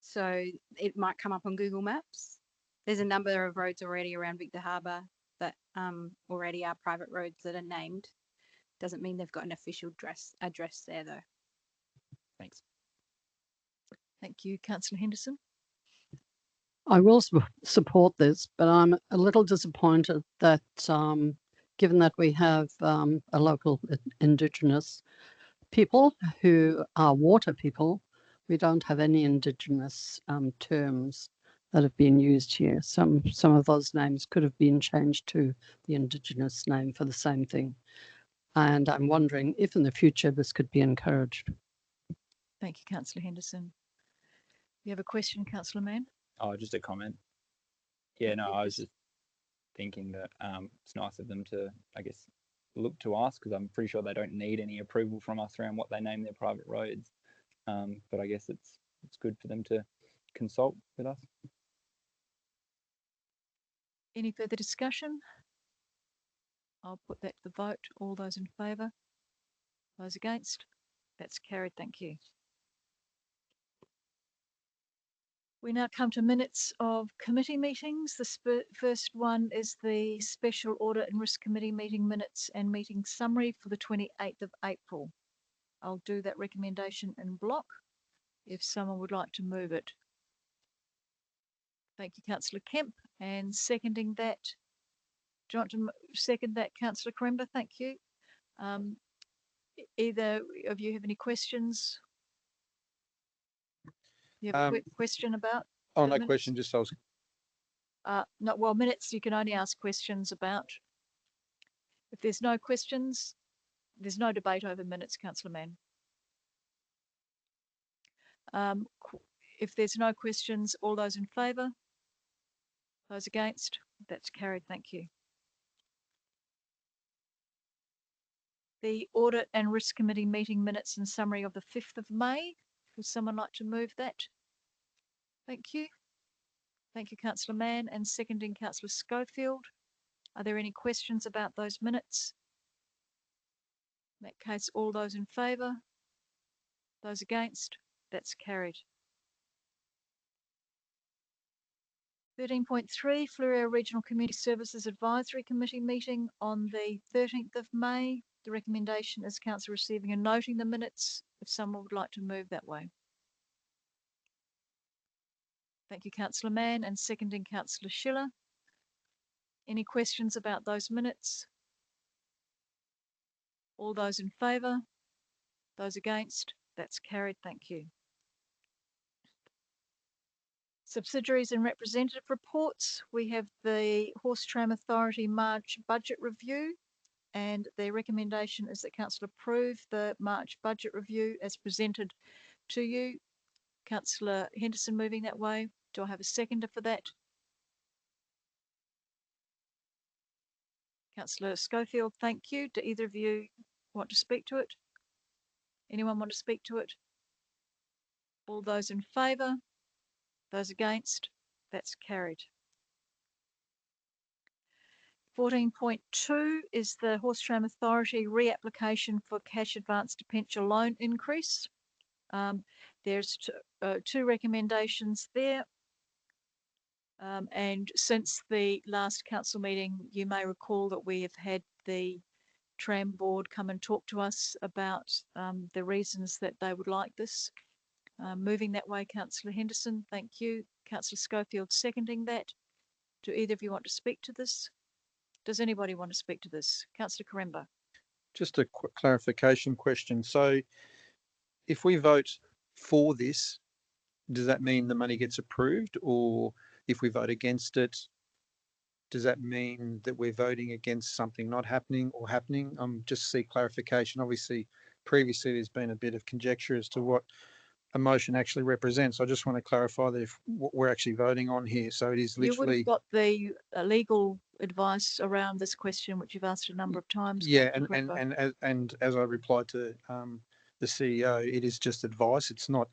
So it might come up on Google Maps. There's a number of roads already around Victor Harbour that already are private roads that are named. Doesn't mean they've got an official address there though. Thanks. Thank you, Councillor Henderson. I will support this, but I'm a little disappointed that given that we have a local Indigenous people who are water people, we don't have any Indigenous terms that have been used here. Some of those names could have been changed to the Indigenous name for the same thing. And I'm wondering if in the future this could be encouraged. Thank you, Councillor Henderson. You have a question, Councillor Mann? Oh, just a comment. Yeah, no, I was just thinking that it's nice of them to, I guess, look to us, because I'm pretty sure they don't need any approval from us around what they name their private roads. But I guess it's good for them to consult with us. Any further discussion? I'll put that to the vote. All those in favour? Those against? That's carried. Thank you. We now come to minutes of committee meetings. The first one is the Special Audit and Risk Committee meeting minutes and meeting summary for the 28th of April. I'll do that recommendation in block if someone would like to move it. Thank you, Councillor Kemp. And seconding that, do you want to second that, Councillor Crember? Thank you. Either of you have any questions? You have a quick question about? Oh, the no minutes? question, just I was. No, well, minutes you can only ask questions about. If there's no questions, there's no debate over minutes, Councillor Mann. If there's no questions, all those in favour? Those against? That's carried. Thank you. The Audit and Risk Committee meeting minutes and summary of the 5th of May. Would someone like to move that? Thank you. Thank you, Councillor Mann, and seconding Councillor Schofield. Are there any questions about those minutes? In that case, all those in favour? Those against? That's carried. 13.3, Fleurieu Regional Community Services Advisory Committee meeting on the 13th of May. The recommendation is Council receiving and noting the minutes, if someone would like to move that way. Thank you, Councillor Mann, and seconding Councillor Schiller. Any questions about those minutes? All those in favour? Those against? That's carried. Thank you. Subsidiaries and representative reports. We have the Horse Tram Authority March budget review, and their recommendation is that Council approve the March budget review as presented to you. Councillor Henderson moving that way. Do I have a seconder for that? Councillor Schofield, thank you. Do either of you want to speak to it? Anyone want to speak to it? All those in favour? Those against? That's carried. 14.2 is the Horse Tram Authority reapplication for cash advance debenture loan increase. There's two recommendations there. And since the last council meeting, you may recall that we have had the Tram board come and talk to us about the reasons that they would like this. Moving that way, Councillor Henderson, thank you. Councillor Schofield seconding that. Do either of you want to speak to this? Does anybody want to speak to this? Councillor Karemba. Just a quick clarification question. So if we vote for this, does that mean the money gets approved? Or if we vote against it, does that mean that we're voting against something not happening or happening? Just seek clarification. Obviously, previously there's been a bit of conjecture as to what a motion actually represents. I just want to clarify that if what we're actually voting on here, so it is You would literally. have got the legal advice around this question, which you've asked a number of times. Yeah, Councillor Cranbo. and as I replied to the CEO, it is just advice. It's not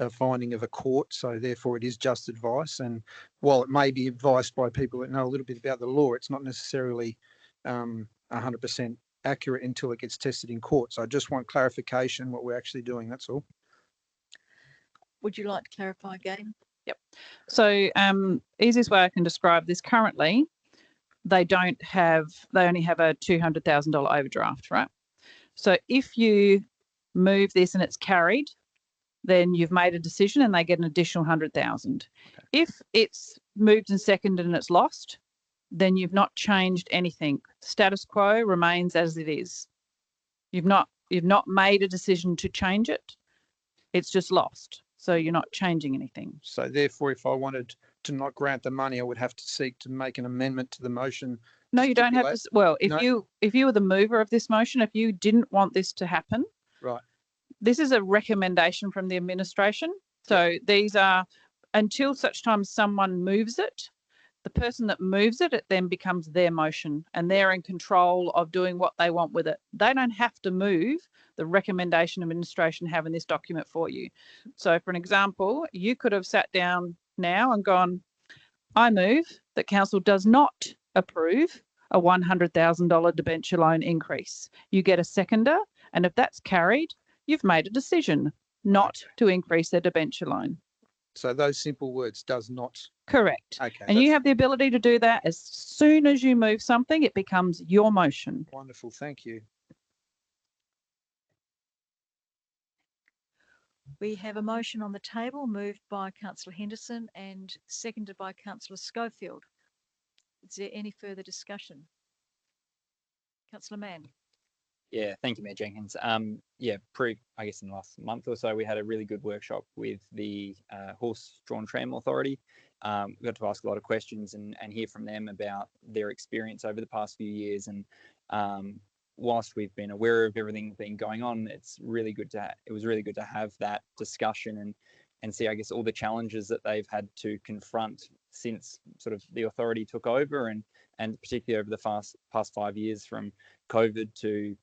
a finding of a court, so therefore it is just advice. And while it may be advised by people that know a little bit about the law, it's not necessarily 100% accurate until it gets tested in court. So I just want clarification what we're actually doing. That's all. Would you like to clarify again? Yep. So easiest way I can describe this currently, they only have a $200,000 overdraft, right? So if you move this and it's carried, then you've made a decision and they get an additional 100,000. Okay. If it's moved and seconded and it's lost, then you've not changed anything. Status quo remains as it is. You've not made a decision to change it. It's just lost. So you're not changing anything. So therefore, if I wanted to not grant the money, I would have to seek to make an amendment to the motion. No, you don't have to. Well, if you were the mover of this motion, if you didn't want this to happen, right. This is a recommendation from the administration. So these are, until such time someone moves it, the person that moves it, it then becomes their motion and they're in control of doing what they want with it. They don't have to move the recommendation administration have in this document for you. So for an example, you could have sat down now and gone, I move that council does not approve a $100,000 debenture loan increase. You get a seconder, and if that's carried, you've made a decision not to increase their debenture loan. So those simple words, does not. Correct. Okay. And you have the ability to do that as soon as you move something, it becomes your motion. Wonderful. Thank you. We have a motion on the table moved by Councillor Henderson and seconded by Councillor Schofield. Is there any further discussion? Councillor Mann. Yeah, thank you, Mayor Jenkins. Yeah, I guess in the last month or so, we had a really good workshop with the Horse-Drawn Tram Authority. We got to ask a lot of questions and hear from them about their experience over the past few years. And whilst we've been aware of everything that's been going on, it was really good to have that discussion and see, I guess, all the challenges that they've had to confront since sort of the authority took over, and particularly over the past 5 years, from COVID to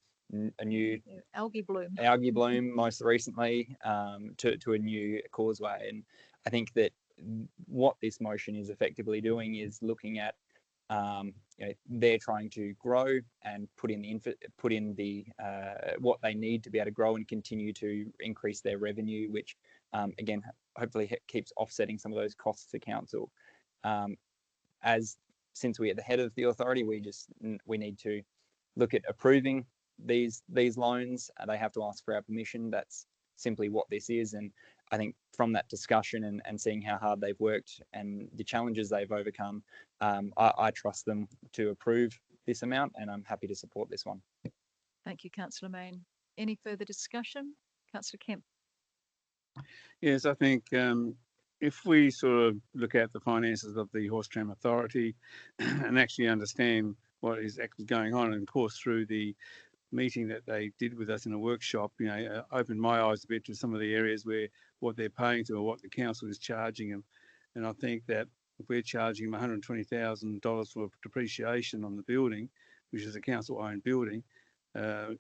a new algae bloom most recently, to a new causeway. And I think that what this motion is effectively doing is looking at they're trying to grow and put in the what they need to be able to grow and continue to increase their revenue, which again hopefully keeps offsetting some of those costs to council. Since we're at the head of the authority, we need to look at approving these loans. They have to ask for our permission. That's simply what this is. And I think from that discussion and seeing how hard they've worked and the challenges they've overcome, I trust them to approve this amount, and I'm happy to support this one. Thank you, Councillor Main. Any further discussion? Councillor Kemp. Yes, I think if we sort of look at the finances of the Horse Tram Authority and actually understand what is actually going on, and of course through the meeting that they did with us in a workshop, opened my eyes a bit to some of the areas where what they're paying to or what the council is charging them. And I think that if we're charging them $120,000 for depreciation on the building, which is a council-owned building,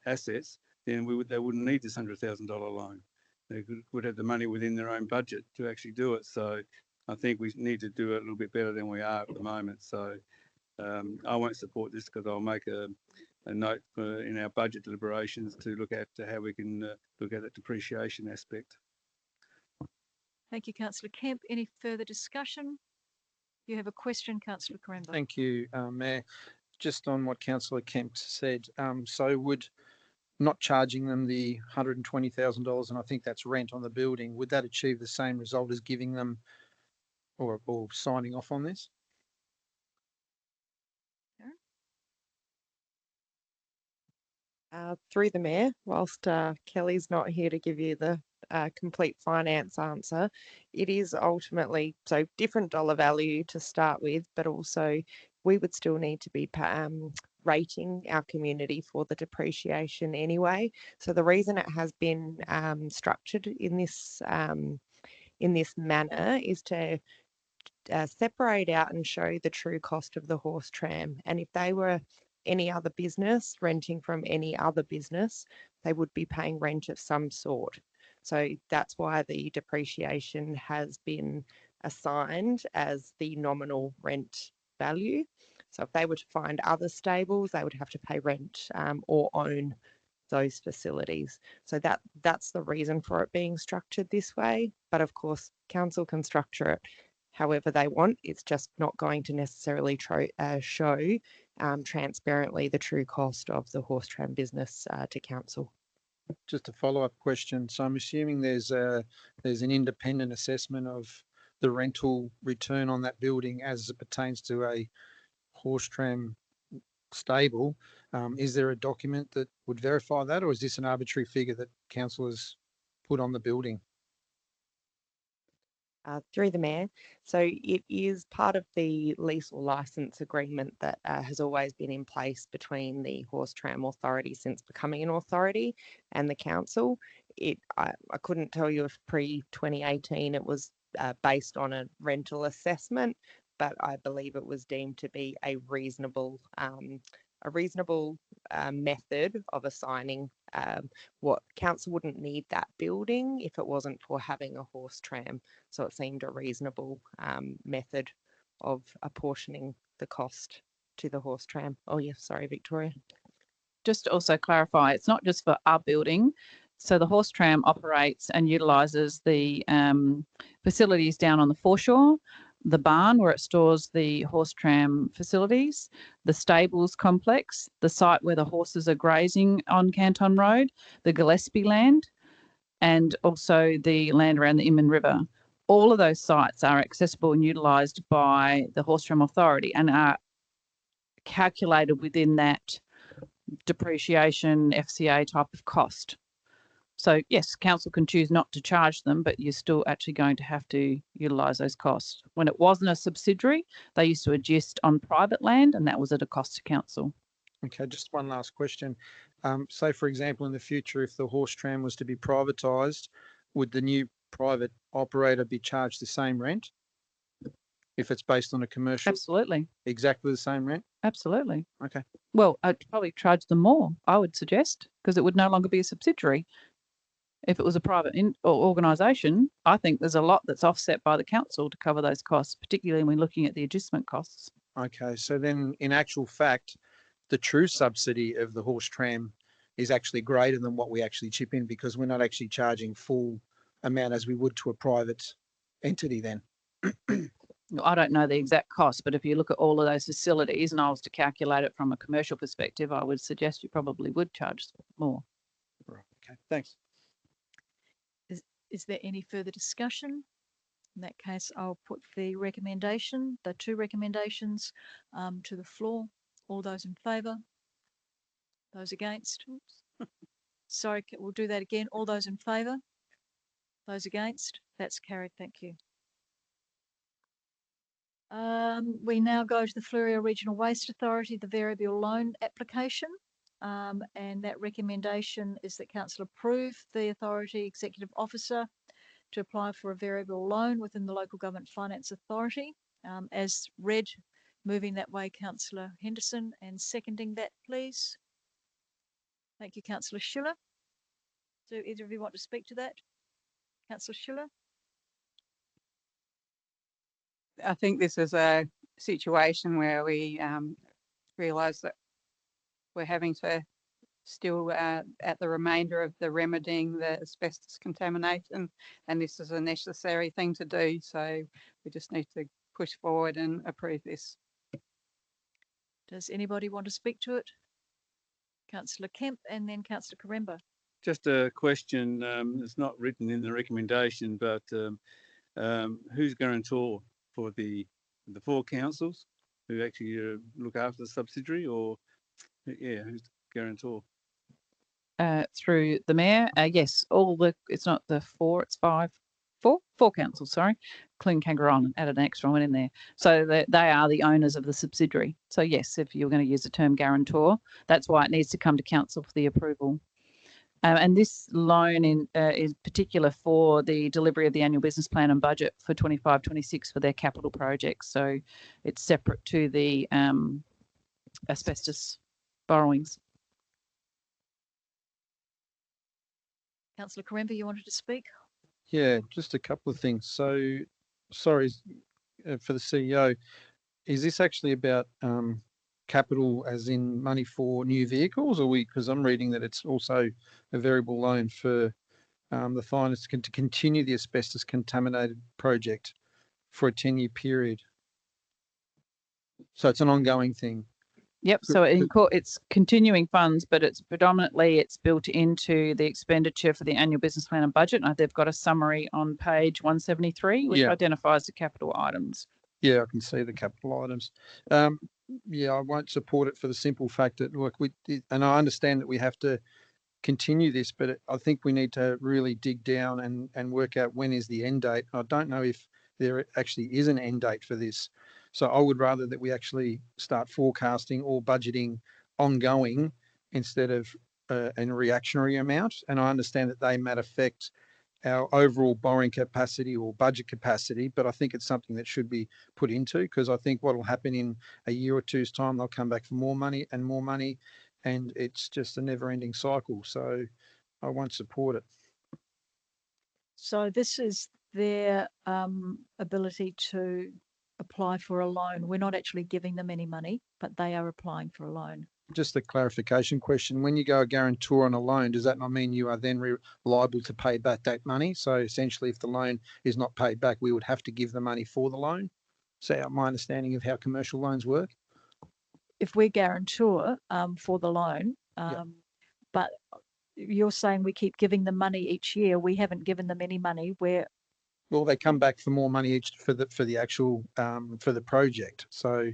assets, then they wouldn't need this $100,000 loan. They would have the money within their own budget to actually do it. So I think we need to do it a little bit better than we are at the moment. So I won't support this, because I'll make a note in our budget deliberations to look at how we can look at the depreciation aspect. Thank you, Councillor Kemp. Any further discussion? You have a question, Councillor Cranbo. Thank you, Mayor. Just on what Councillor Kemp said, so would not charging them the $120,000, and I think that's rent on the building, would that achieve the same result as giving them or signing off on this? Through the Mayor, whilst Kelly's not here to give you the complete finance answer. It is ultimately so different dollar value to start with, but also we would still need to be rating our community for the depreciation anyway. So the reason it has been structured in this manner is to separate out and show the true cost of the horse tram. And if they were any other business renting from any other business, they would be paying rent of some sort. So that's why the depreciation has been assigned as the nominal rent value. So if they were to find other stables, they would have to pay rent or own those facilities. So that's the reason for it being structured this way. But of course, council can structure it however they want. It's just not going to necessarily show transparently the true cost of the horse tram business to council. Just a follow-up question. So I'm assuming there's an independent assessment of the rental return on that building as it pertains to a horse tram stable. Is there a document that would verify that, or is this an arbitrary figure that council has put on the building? Through the Mayor. So it is part of the lease or license agreement that has always been in place between the Horse Tram Authority since becoming an authority and the council. I couldn't tell you if pre-2018 it was based on a rental assessment, but I believe it was deemed to be a reasonable method of assigning what council wouldn't need that building if it wasn't for having a horse tram. So it seemed a reasonable method of apportioning the cost to the horse tram. Oh yeah, sorry, Victoria. Just to also clarify, it's not just for our building. So the horse tram operates and utilises the facilities down on the foreshore, the barn where it stores the horse tram facilities, the stables complex, the site where the horses are grazing on Canton Road, the Gillespie land, and also the land around the Inman River. All of those sites are accessible and utilised by the Horse Tram Authority and are calculated within that depreciation FCA type of cost. So yes, council can choose not to charge them, but you're still actually going to have to utilise those costs. When it wasn't a subsidiary, they used to adjust on private land, and that was at a cost to council. Okay, just one last question. Say, for example, in the future, if the horse tram was to be privatised, would the new private operator be charged the same rent? If it's based on a commercial? Absolutely. Exactly the same rent? Absolutely. Okay. Well, I'd probably charge them more, I would suggest, because it would no longer be a subsidiary. If it was a private organisation, I think there's a lot that's offset by the council to cover those costs, particularly when looking at the adjustment costs. Okay, so then in actual fact, the true subsidy of the horse tram is actually greater than what we actually chip in because we're not actually charging full amount as we would to a private entity then. I don't know the exact cost, but if you look at all of those facilities and I was to calculate it from a commercial perspective, I would suggest you probably would charge more. Right. Okay, thanks. Is there any further discussion? In that case, I'll put the two recommendations to the floor. All those in favour? Those against? Oops. Sorry, we'll do that again. All those in favour? Those against? That's carried. Thank you. We now go to the Fleurieu Regional Waste Authority, the variable loan application. And that recommendation is that council approve the authority executive officer to apply for a variable loan within the Local Government Finance Authority. As read, moving that way, Councillor Henderson, and seconding that, please. Thank you, Councillor Schiller. Do either of you want to speak to that? Councillor Schiller? I think this is a situation where we realise that we're having to still at the remainder of the remedying the asbestos contamination, and this is a necessary thing to do. So we just need to push forward and approve this. Does anybody want to speak to it? Councillor Kemp and then Councillor Karemba. Just a question. It's not written in the recommendation, but who's guarantor for the four councils who actually look after the subsidiary, or yeah, who's guarantor? through the mayor. Yes, it's not the four, it's four councils, sorry, including Kangaroo Island, added an extra one in there. So they are the owners of the subsidiary. So yes, if you're going to use the term guarantor, that's why it needs to come to council for the approval. And this loan is particular for the delivery of the annual business plan and budget for 25-26 for their capital projects. So it's separate to the asbestos borrowings. Councillor Karemba, you wanted to speak? Yeah, just a couple of things. So, sorry for the CEO. Is this actually about capital, as in money for new vehicles, or because I'm reading that it's also a variable loan for the finance to continue the asbestos contaminated project for a 10-year period? So it's an ongoing thing. Yep. So it's continuing funds, but it's built into the expenditure for the annual business plan and budget. And they've got a summary on page 173, which identifies the capital items. Yeah, I can see the capital items. Yeah, I won't support it for the simple fact that, look, and I understand that we have to continue this, but I think we need to really dig down and work out when is the end date. I don't know if there actually is an end date for this. So I would rather that we actually start forecasting or budgeting ongoing instead of a reactionary amount. And I understand that they might affect our overall borrowing capacity or budget capacity, but I think it's something that should be put into, because I think what will happen in a year or two's time, they'll come back for more money, and it's just a never-ending cycle. So I won't support it. So this is their ability to apply for a loan. We're not actually giving them any money, but they are applying for a loan. Just a clarification question. When you go a guarantor on a loan, does that not mean you are then liable to pay back that money? So essentially, if the loan is not paid back, we would have to give the money for the loan. So my understanding of how commercial loans work. If we're guarantor for the loan, but you're saying we keep giving them money each year. We haven't given them any money. Well, they come back for more money each for the actual for the project. So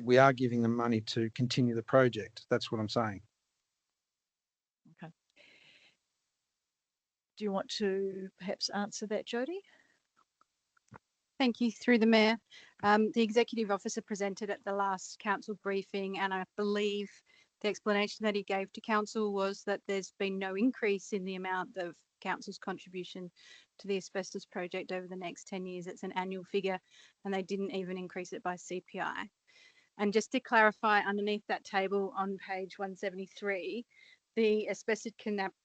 we are giving them money to continue the project. That's what I'm saying. Okay. Do you want to perhaps answer that, Jody? Thank you. Through the Mayor. The Executive Officer presented at the last council briefing, and I believe the explanation that he gave to council was that there's been no increase in the amount of council's contribution to the asbestos project over the next 10 years. It's an annual figure, and they didn't even increase it by CPI. And just to clarify, underneath that table on page 173, the asbestos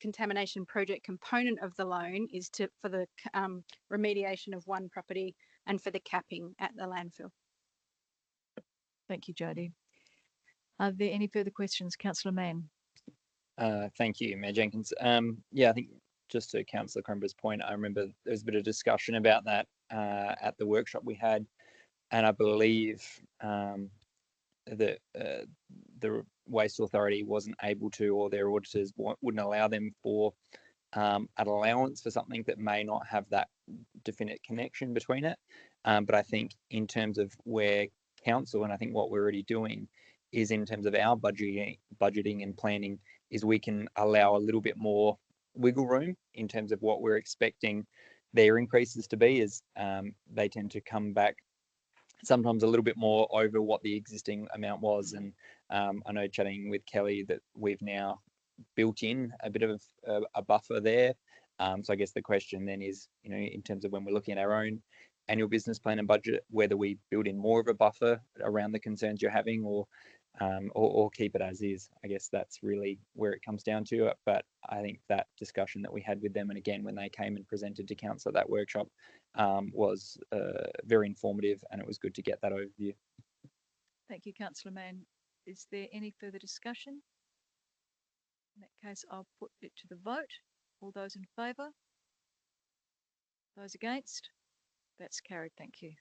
contamination project component of the loan is for the remediation of one property and for the capping at the landfill. Thank you, Jody. Are there any further questions? Councillor Mann. Thank you, Mayor Jenkins. Yeah, I think just to Councillor Crumber's point, I remember there was a bit of discussion about that at the workshop we had, and I believe that the Waste Authority wasn't able to, or their auditors wouldn't allow them for an allowance for something that may not have that definite connection between it. But I think in terms of where council, and I think what we're already doing is in terms of our budgeting and planning, is we can allow a little bit more wiggle room in terms of what we're expecting their increases to be, as they tend to come back sometimes a little bit more over what the existing amount was. And I know, chatting with Kelly, that we've now built in a bit of a buffer there. So I guess the question then is, in terms of when we're looking at our own annual business plan and budget, whether we build in more of a buffer around the concerns you're having, or keep it as is. I guess that's really where it comes down to. But I think that discussion that we had with them, and again when they came and presented to council at that workshop, was very informative, and it was good to get that overview. Thank you, Councillor Mann. Is there any further discussion? In that case, I'll put it to the vote. All those in favour? Those against? That's carried. Thank you.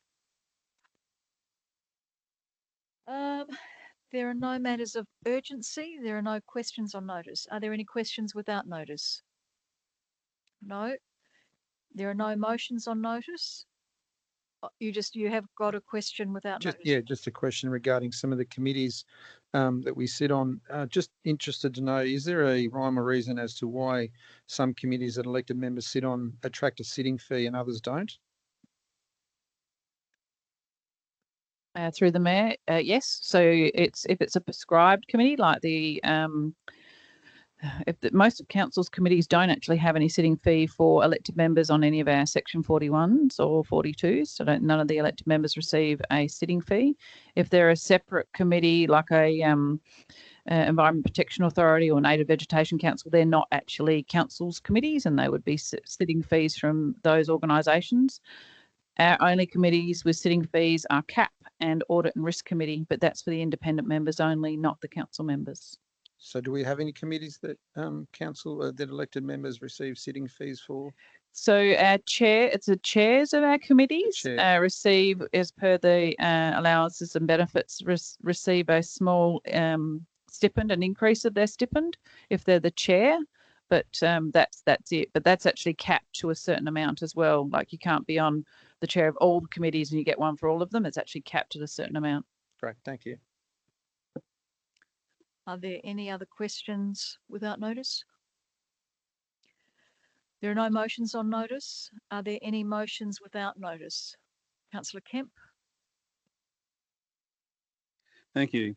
There are no matters of urgency. There are no questions on notice. Are there any questions without notice? No. There are no motions on notice. You have got a question without Just, notice. yeah, just a question regarding some of the committees that we sit on. Just interested to know, is there a rhyme or reason as to why some committees that elected members sit on attract a sitting fee and others don't? Through the mayor, yes. So if it's a prescribed committee, like most of council's committees don't actually have any sitting fee for elected members on any of our section 41s or 42s. So none of the elected members receive a sitting fee. If they're a separate committee, like a Environment Protection Authority or Native Vegetation Council, they're not actually council's committees, and they would be sitting fees from those organisations. Our only committees with sitting fees are CAP and Audit and Risk Committee, but that's for the independent members only, not the council members. So do we have any committees that that elected members receive sitting fees for? So the chairs of our committees receive, as per the allowances and benefits, receive a small stipend, an increase of their stipend if they're the chair. But that's it. But that's actually capped to a certain amount as well. Like, you can't be on the chair of all the committees and you get one for all of them. It's actually capped at a certain amount. Great, thank you. Are there any other questions without notice? There are no motions on notice. Are there any motions without notice? Councillor Kemp. Thank you.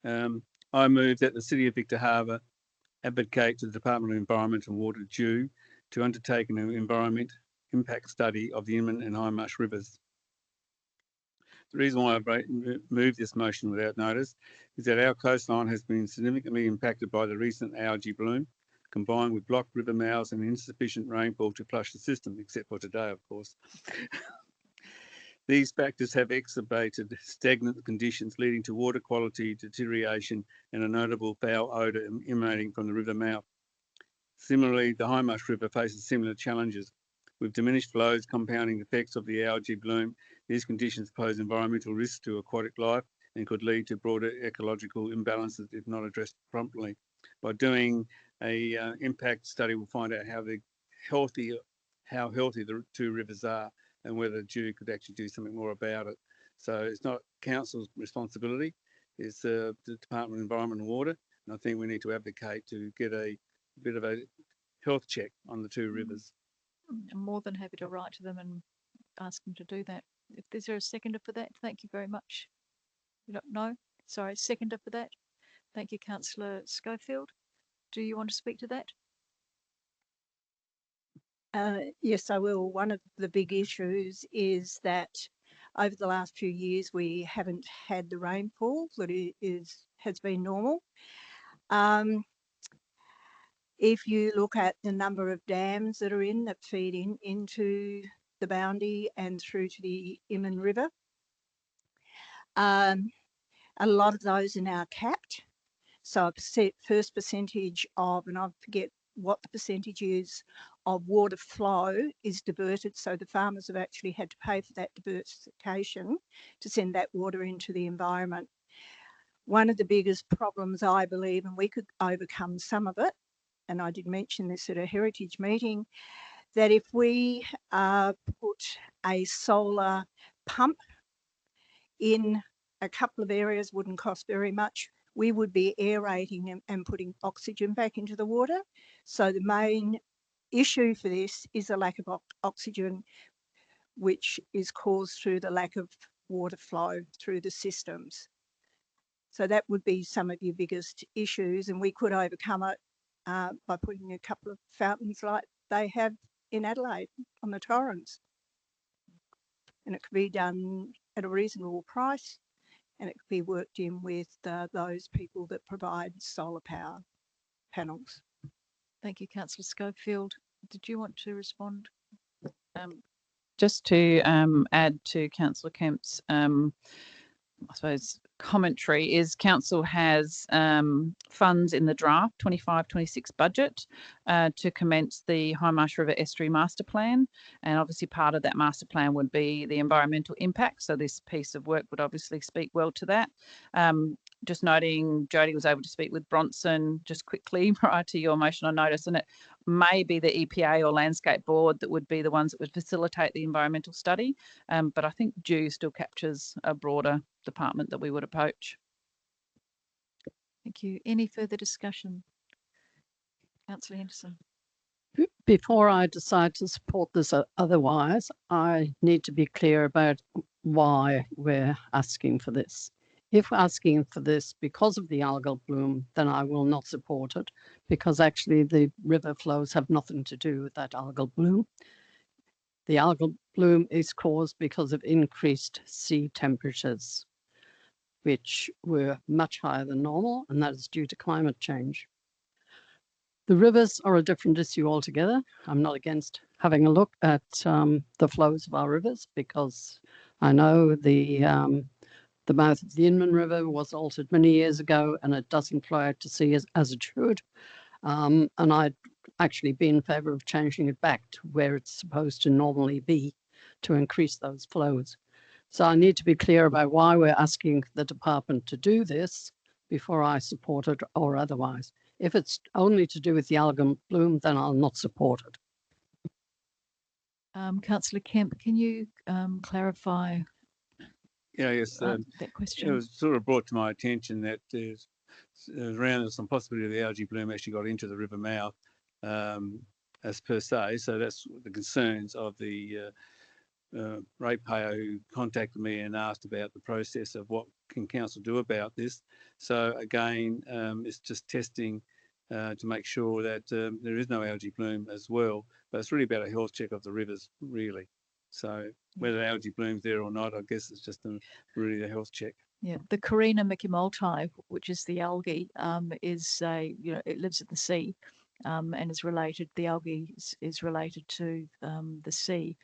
I move that the City of Victor Harbor advocate to the Department of Environment and Water due to undertake an environment impact study of the Inman and High Marsh rivers. The reason why I moved this motion without notice is that our coastline has been significantly impacted by the recent algae bloom, combined with blocked river mouths and insufficient rainfall to flush the system, except for today, of course. These factors have exacerbated stagnant conditions, leading to water quality deterioration and a notable foul odour emanating from the river mouth. Similarly, the High Marsh River faces similar challenges. With diminished flows compounding the effects of the algae bloom, these conditions pose environmental risks to aquatic life and could lead to broader ecological imbalances if not addressed promptly. By doing a impact study, we'll find out how healthy the two rivers are and whether Dew could actually do something more about it. So it's not council's responsibility, it's the Department of Environment and Water. And I think we need to advocate to get a bit of a health check on the two rivers. I'm more than happy to write to them and ask them to do that. Is there a seconder for that? Thank you very much. No? Sorry, seconder for that. Thank you, Councillor Schofield. Do you want to speak to that? Yes, I will. One of the big issues is that over the last few years we haven't had the rainfall that has been normal. If you look at the number of dams that are that feed into the Boundy and through to the Inman River, a lot of those are now capped. So a first percentage of, and I forget what the percentage is, of water flow is diverted. So the farmers have actually had to pay for that diversification to send that water into the environment. One of the biggest problems, I believe, and we could overcome some of it, and I did mention this at a heritage meeting, that if we put a solar pump in a couple of areas, wouldn't cost very much, we would be aerating and putting oxygen back into the water. So the main issue for this is the lack of oxygen, which is caused through the lack of water flow through the systems. So that would be some of your biggest issues, and we could overcome it by putting a couple of fountains like they have in Adelaide on the Torrens. And it could be done at a reasonable price, and it could be worked in with those people that provide solar power panels. Thank you, Councillor Schofield. Did you want to respond? Just to add to Councillor Kemp's, I suppose, commentary, is council has funds in the draft 25-26 budget to commence the High Marsh River Estuary Master Plan, and obviously part of that master plan would be the environmental impact, so this piece of work would obviously speak well to that. Just noting, Jodie was able to speak with Bronson just quickly prior to your motion on notice, and it maybe the EPA or Landscape Board that would be the ones that would facilitate the environmental study. But I think DJOURNED still captures a broader department that we would approach. Thank you. Any further discussion? Councillor Henderson. Before I decide to support this otherwise, I need to be clear about why we're asking for this. If we're asking for this because of the algal bloom, then I will not support it, because actually the river flows have nothing to do with that algal bloom. The algal bloom is caused because of increased sea temperatures, which were much higher than normal, and that is due to climate change. The rivers are a different issue altogether. I'm not against having a look at the flows of our rivers, because I know the mouth of the Inman River was altered many years ago, and it doesn't flow out to sea as it should. And I'd actually be in favour of changing it back to where it's supposed to normally be to increase those flows. So I need to be clear about why we're asking the department to do this before I support it or otherwise. If it's only to do with the algal bloom, then I'll not support it. Councillor Kemp, can you clarify Yeah, yes. that It question? was sort of brought to my attention that there's around some possibility of the algae bloom actually got into the river mouth as per se. So that's the concerns of the ratepayer who contacted me and asked about the process of what can council do about this. So again, it's just testing to make sure that there is no algae bloom as well. But it's really about a health check of the rivers, really. So whether algae bloom's there or not, I guess it's just really the health check. Yeah, the Carina Mickey-Multi, which is the algae, is it lives at the sea, and is related. The algae is related to the sea,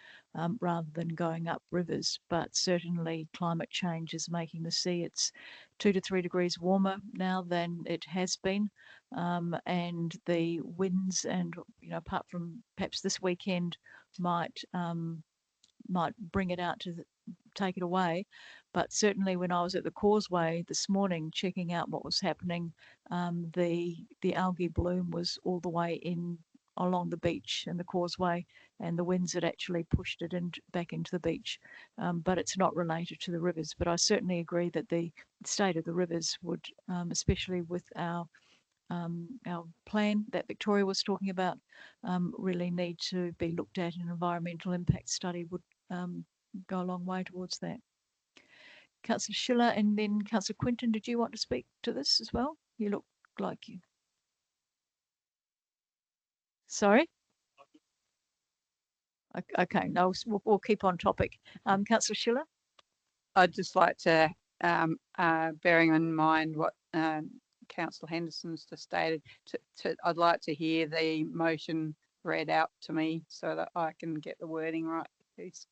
rather than going up rivers. But certainly, climate change is making the sea. It's 2 to 3 degrees warmer now than it has been, and the winds and apart from perhaps this weekend might bring it out to take it away. But certainly when I was at the causeway this morning checking out what was happening, the algae bloom was all the way in along the beach and the causeway, and the winds had actually pushed it back into the beach. But it's not related to the rivers. But I certainly agree that the state of the rivers would, especially with our plan that Victoria was talking about, really need to be looked at. An environmental impact study would go a long way towards that. Councillor Schiller and then Councillor Quinton, did you want to speak to this as well? You look like you. Sorry? Okay, no, we'll keep on topic. Councillor Schiller? I'd just like to, bearing in mind what Councillor Henderson's just stated, I'd like to hear the motion read out to me so that I can get the wording right, please.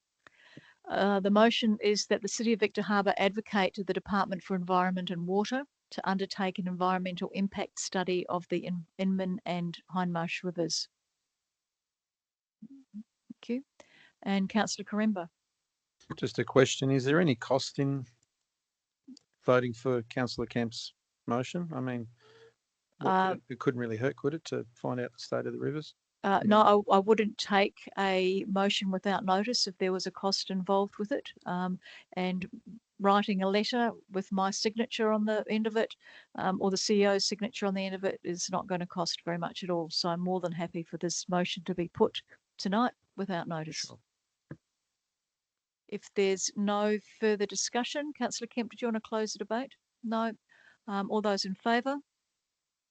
The motion is that the City of Victor Harbor advocate to the Department for Environment and Water to undertake an environmental impact study of the Inman and Hindmarsh rivers. Thank you. And Councillor Karemba. Just a question, is there any cost in voting for Councillor Kemp's motion? I mean, it couldn't really hurt, could it, to find out the state of the rivers? No, I wouldn't take a motion without notice if there was a cost involved with it. And writing a letter with my signature on the end of it, or the CEO's signature on the end of it, is not going to cost very much at all. So I'm more than happy for this motion to be put tonight without notice. Sure. If there's no further discussion, Councillor Kemp, did you want to close the debate? No. All those in favour?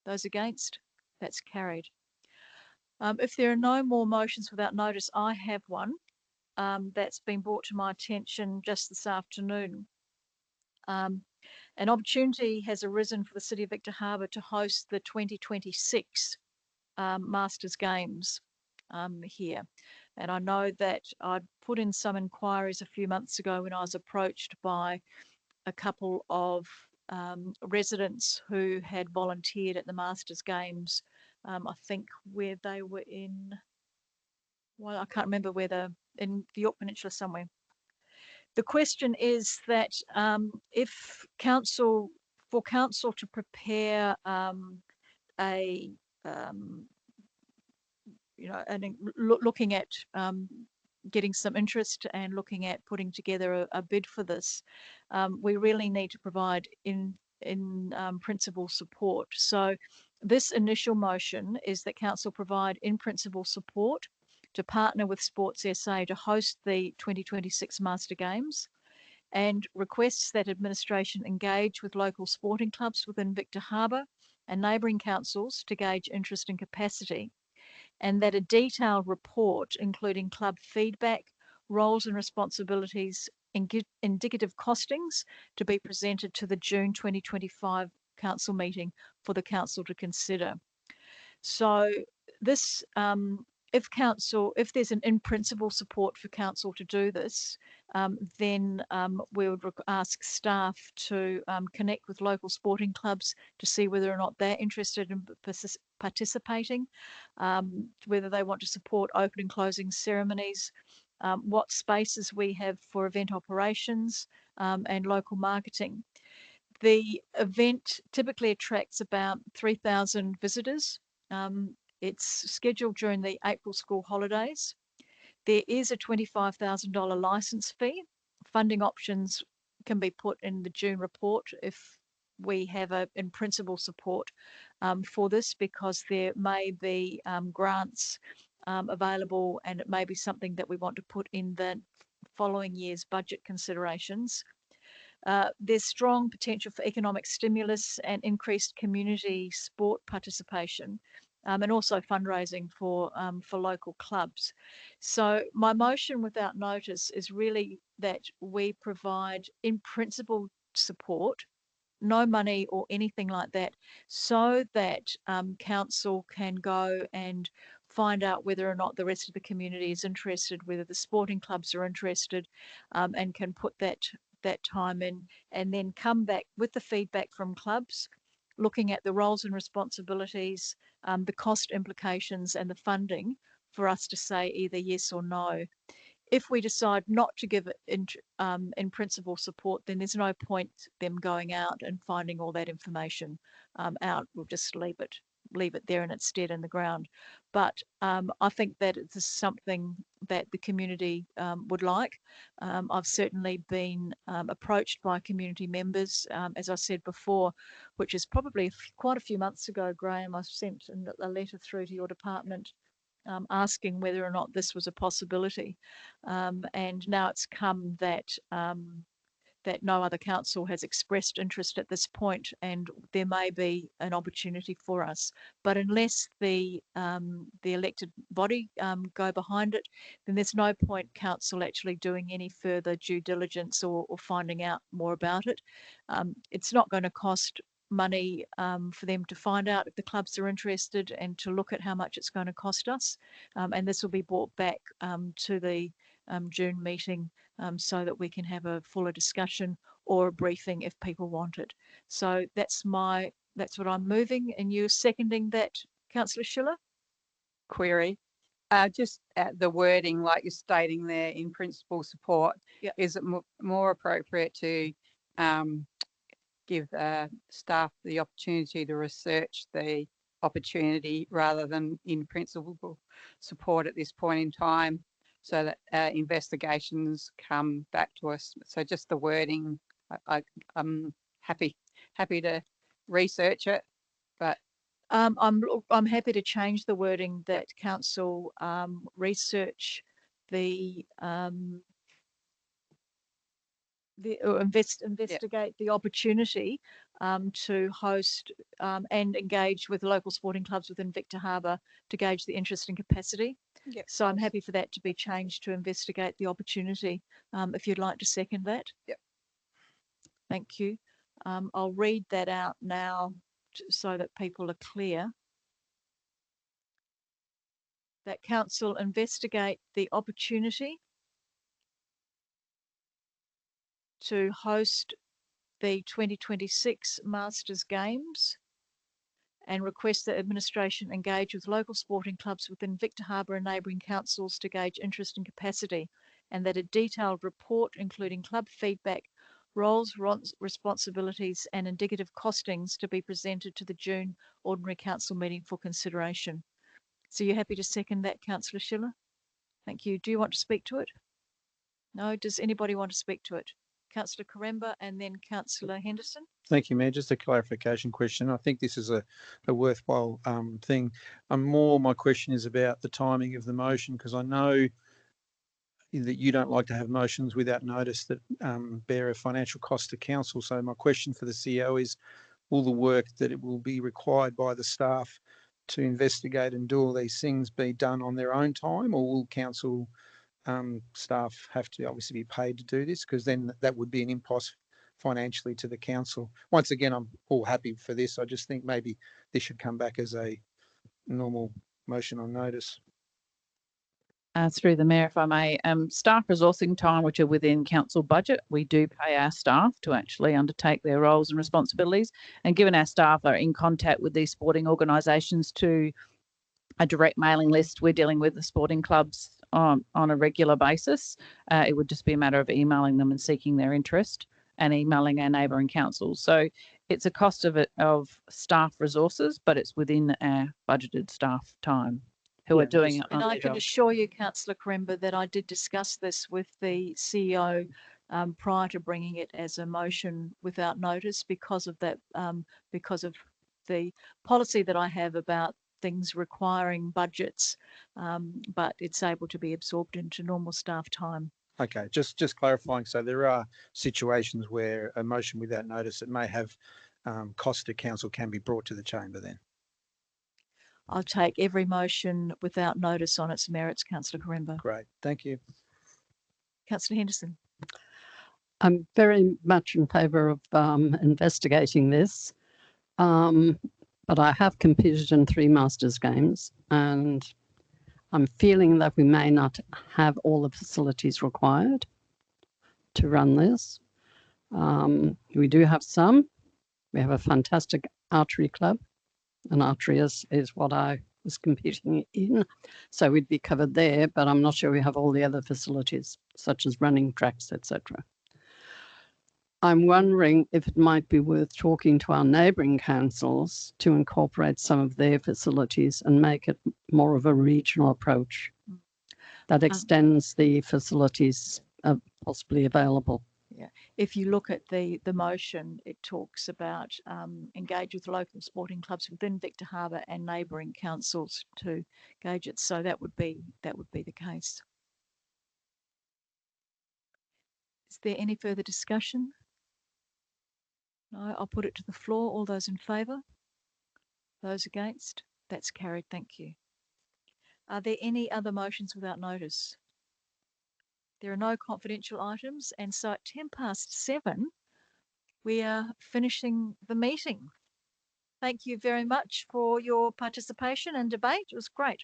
Those against? That's carried. If there are no more motions without notice, I have one that's been brought to my attention just this afternoon. An opportunity has arisen for the City of Victor Harbor to host the 2026 Masters Games here. And I know that I'd put in some inquiries a few months ago when I was approached by a couple of residents who had volunteered at the Masters Games. I think where they were in, well, I can't remember where they're in the York Peninsula somewhere. The question is that if council to prepare a looking at getting some interest and looking at putting together a bid for this, we really need to provide in principle support. So this initial motion is that council provide in principle support to partner with Sports SA to host the 2026 Master Games, and requests that administration engage with local sporting clubs within Victor Harbor and neighbouring councils to gauge interest and capacity, and that a detailed report including club feedback, roles and responsibilities, indicative costings to be presented to the June 2025 council meeting for the council to consider. So this, if there's an in principle support for council to do this, then we would ask staff to connect with local sporting clubs to see whether or not they're interested in participating, whether they want to support open and closing ceremonies, what spaces we have for event operations, and local marketing. The event typically attracts about 3,000 visitors. It's scheduled during the April school holidays. There is a $25,000 license fee. Funding options can be put in the June report if we have a in principle support for this, because there may be grants available, and it may be something that we want to put in the following year's budget considerations. There's strong potential for economic stimulus and increased community sport participation, and also fundraising for local clubs. So my motion without notice is really that we provide in principle support, no money or anything like that, so that council can go and find out whether or not the rest of the community is interested, whether the sporting clubs are interested, and can put that time in, and then come back with the feedback from clubs, looking at the roles and responsibilities, the cost implications and the funding, for us to say either yes or no. If we decide not to give it in principle support, then there's no point them going out and finding all that information out. We'll just leave it there in its dead in the ground. But I think that it's something that the community would like. I've certainly been approached by community members, as I said before, which is probably quite a few months ago, Graham. I sent a letter through to your department asking whether or not this was a possibility, and now it's come that that no other council has expressed interest at this point, and there may be an opportunity for us. But unless the elected body go behind it, then there's no point council actually doing any further due diligence or finding out more about it. It's not going to cost money for them to find out if the clubs are interested and to look at how much it's going to cost us, and this will be brought back to the June meeting, so that we can have a fuller discussion or a briefing if people want it. So that's what I'm moving, and you're seconding that, Councillor Schiller? Query. Just at the wording, like you're stating there, in principle support, Yep. is it more appropriate to give staff the opportunity to research the opportunity rather than in principle support at this point in time, so that investigations come back to us? So just the wording, I'm happy to research it, but I'm happy to change the wording that council research investigate the opportunity to host and engage with local sporting clubs within Victor Harbor to gauge the interest and capacity. Yep. So I'm happy for that to be changed to investigate the opportunity, if you'd like to second that. Yep. Thank you. I'll read that out now so that people are clear. That council investigate the opportunity to host the 2026 Masters Games and request that administration engage with local sporting clubs within Victor Harbor and neighbouring councils to gauge interest and capacity, and that a detailed report including club feedback, roles, responsibilities and indicative costings to be presented to the June Ordinary Council meeting for consideration. So you're happy to second that, Councillor Schiller? Thank you. Do you want to speak to it? No. Does anybody want to speak to it? Councillor Karemba and then Councillor Henderson. Thank you, Mayor. Just a clarification question. I think this is a worthwhile thing. My question is about the timing of the motion, because I know that you don't like to have motions without notice that bear a financial cost to council. So my question for the CEO is, will the work that it will be required by the staff to investigate and do all these things be done on their own time, or will council staff have to obviously be paid to do this? Because then that would be an impost financially to the council. Once again, I'm all happy for this. I just think maybe this should come back as a normal motion on notice. Through the Mayor, if I may, staff resourcing time, which are within council budget, we do pay our staff to actually undertake their roles and responsibilities. And given our staff are in contact with these sporting organisations to a direct mailing list, we're dealing with the sporting clubs on a regular basis. It would just be a matter of emailing them and seeking their interest and emailing our neighbouring councils. So it's a cost of staff resources, but it's within our budgeted staff time who are doing it. And I can assure you, Councillor Karemba, that I did discuss this with the CEO prior to bringing it as a motion without notice, because of that, because of the policy that I have about things requiring budgets, but it's able to be absorbed into normal staff time. Okay, just clarifying. So there are situations where a motion without notice that may have cost to council can be brought to the chamber then? I'll take every motion without notice on its merits, Councillor Karemba. Great, thank you. Councillor Henderson. I'm very much in favour of investigating this, but I have competed in 3 Masters games, and I'm feeling that we may not have all the facilities required to run this. We do have some. We have a fantastic archery club, and archery is what I was competing in. So we'd be covered there, but I'm not sure we have all the other facilities, such as running tracks, etc. I'm wondering if it might be worth talking to our neighbouring councils to incorporate some of their facilities and make it more of a regional approach that extends the facilities possibly available. Yeah, if you look at the motion, it talks about engage with local sporting clubs within Victor Harbor and neighbouring councils to gauge it. So that would be the case. Is there any further discussion? No, I'll put it to the floor. All those in favour? Those against? That's carried. Thank you. Are there any other motions without notice? There are no confidential items, and so at 7:10, we are finishing the meeting. Thank you very much for your participation and debate. It was great.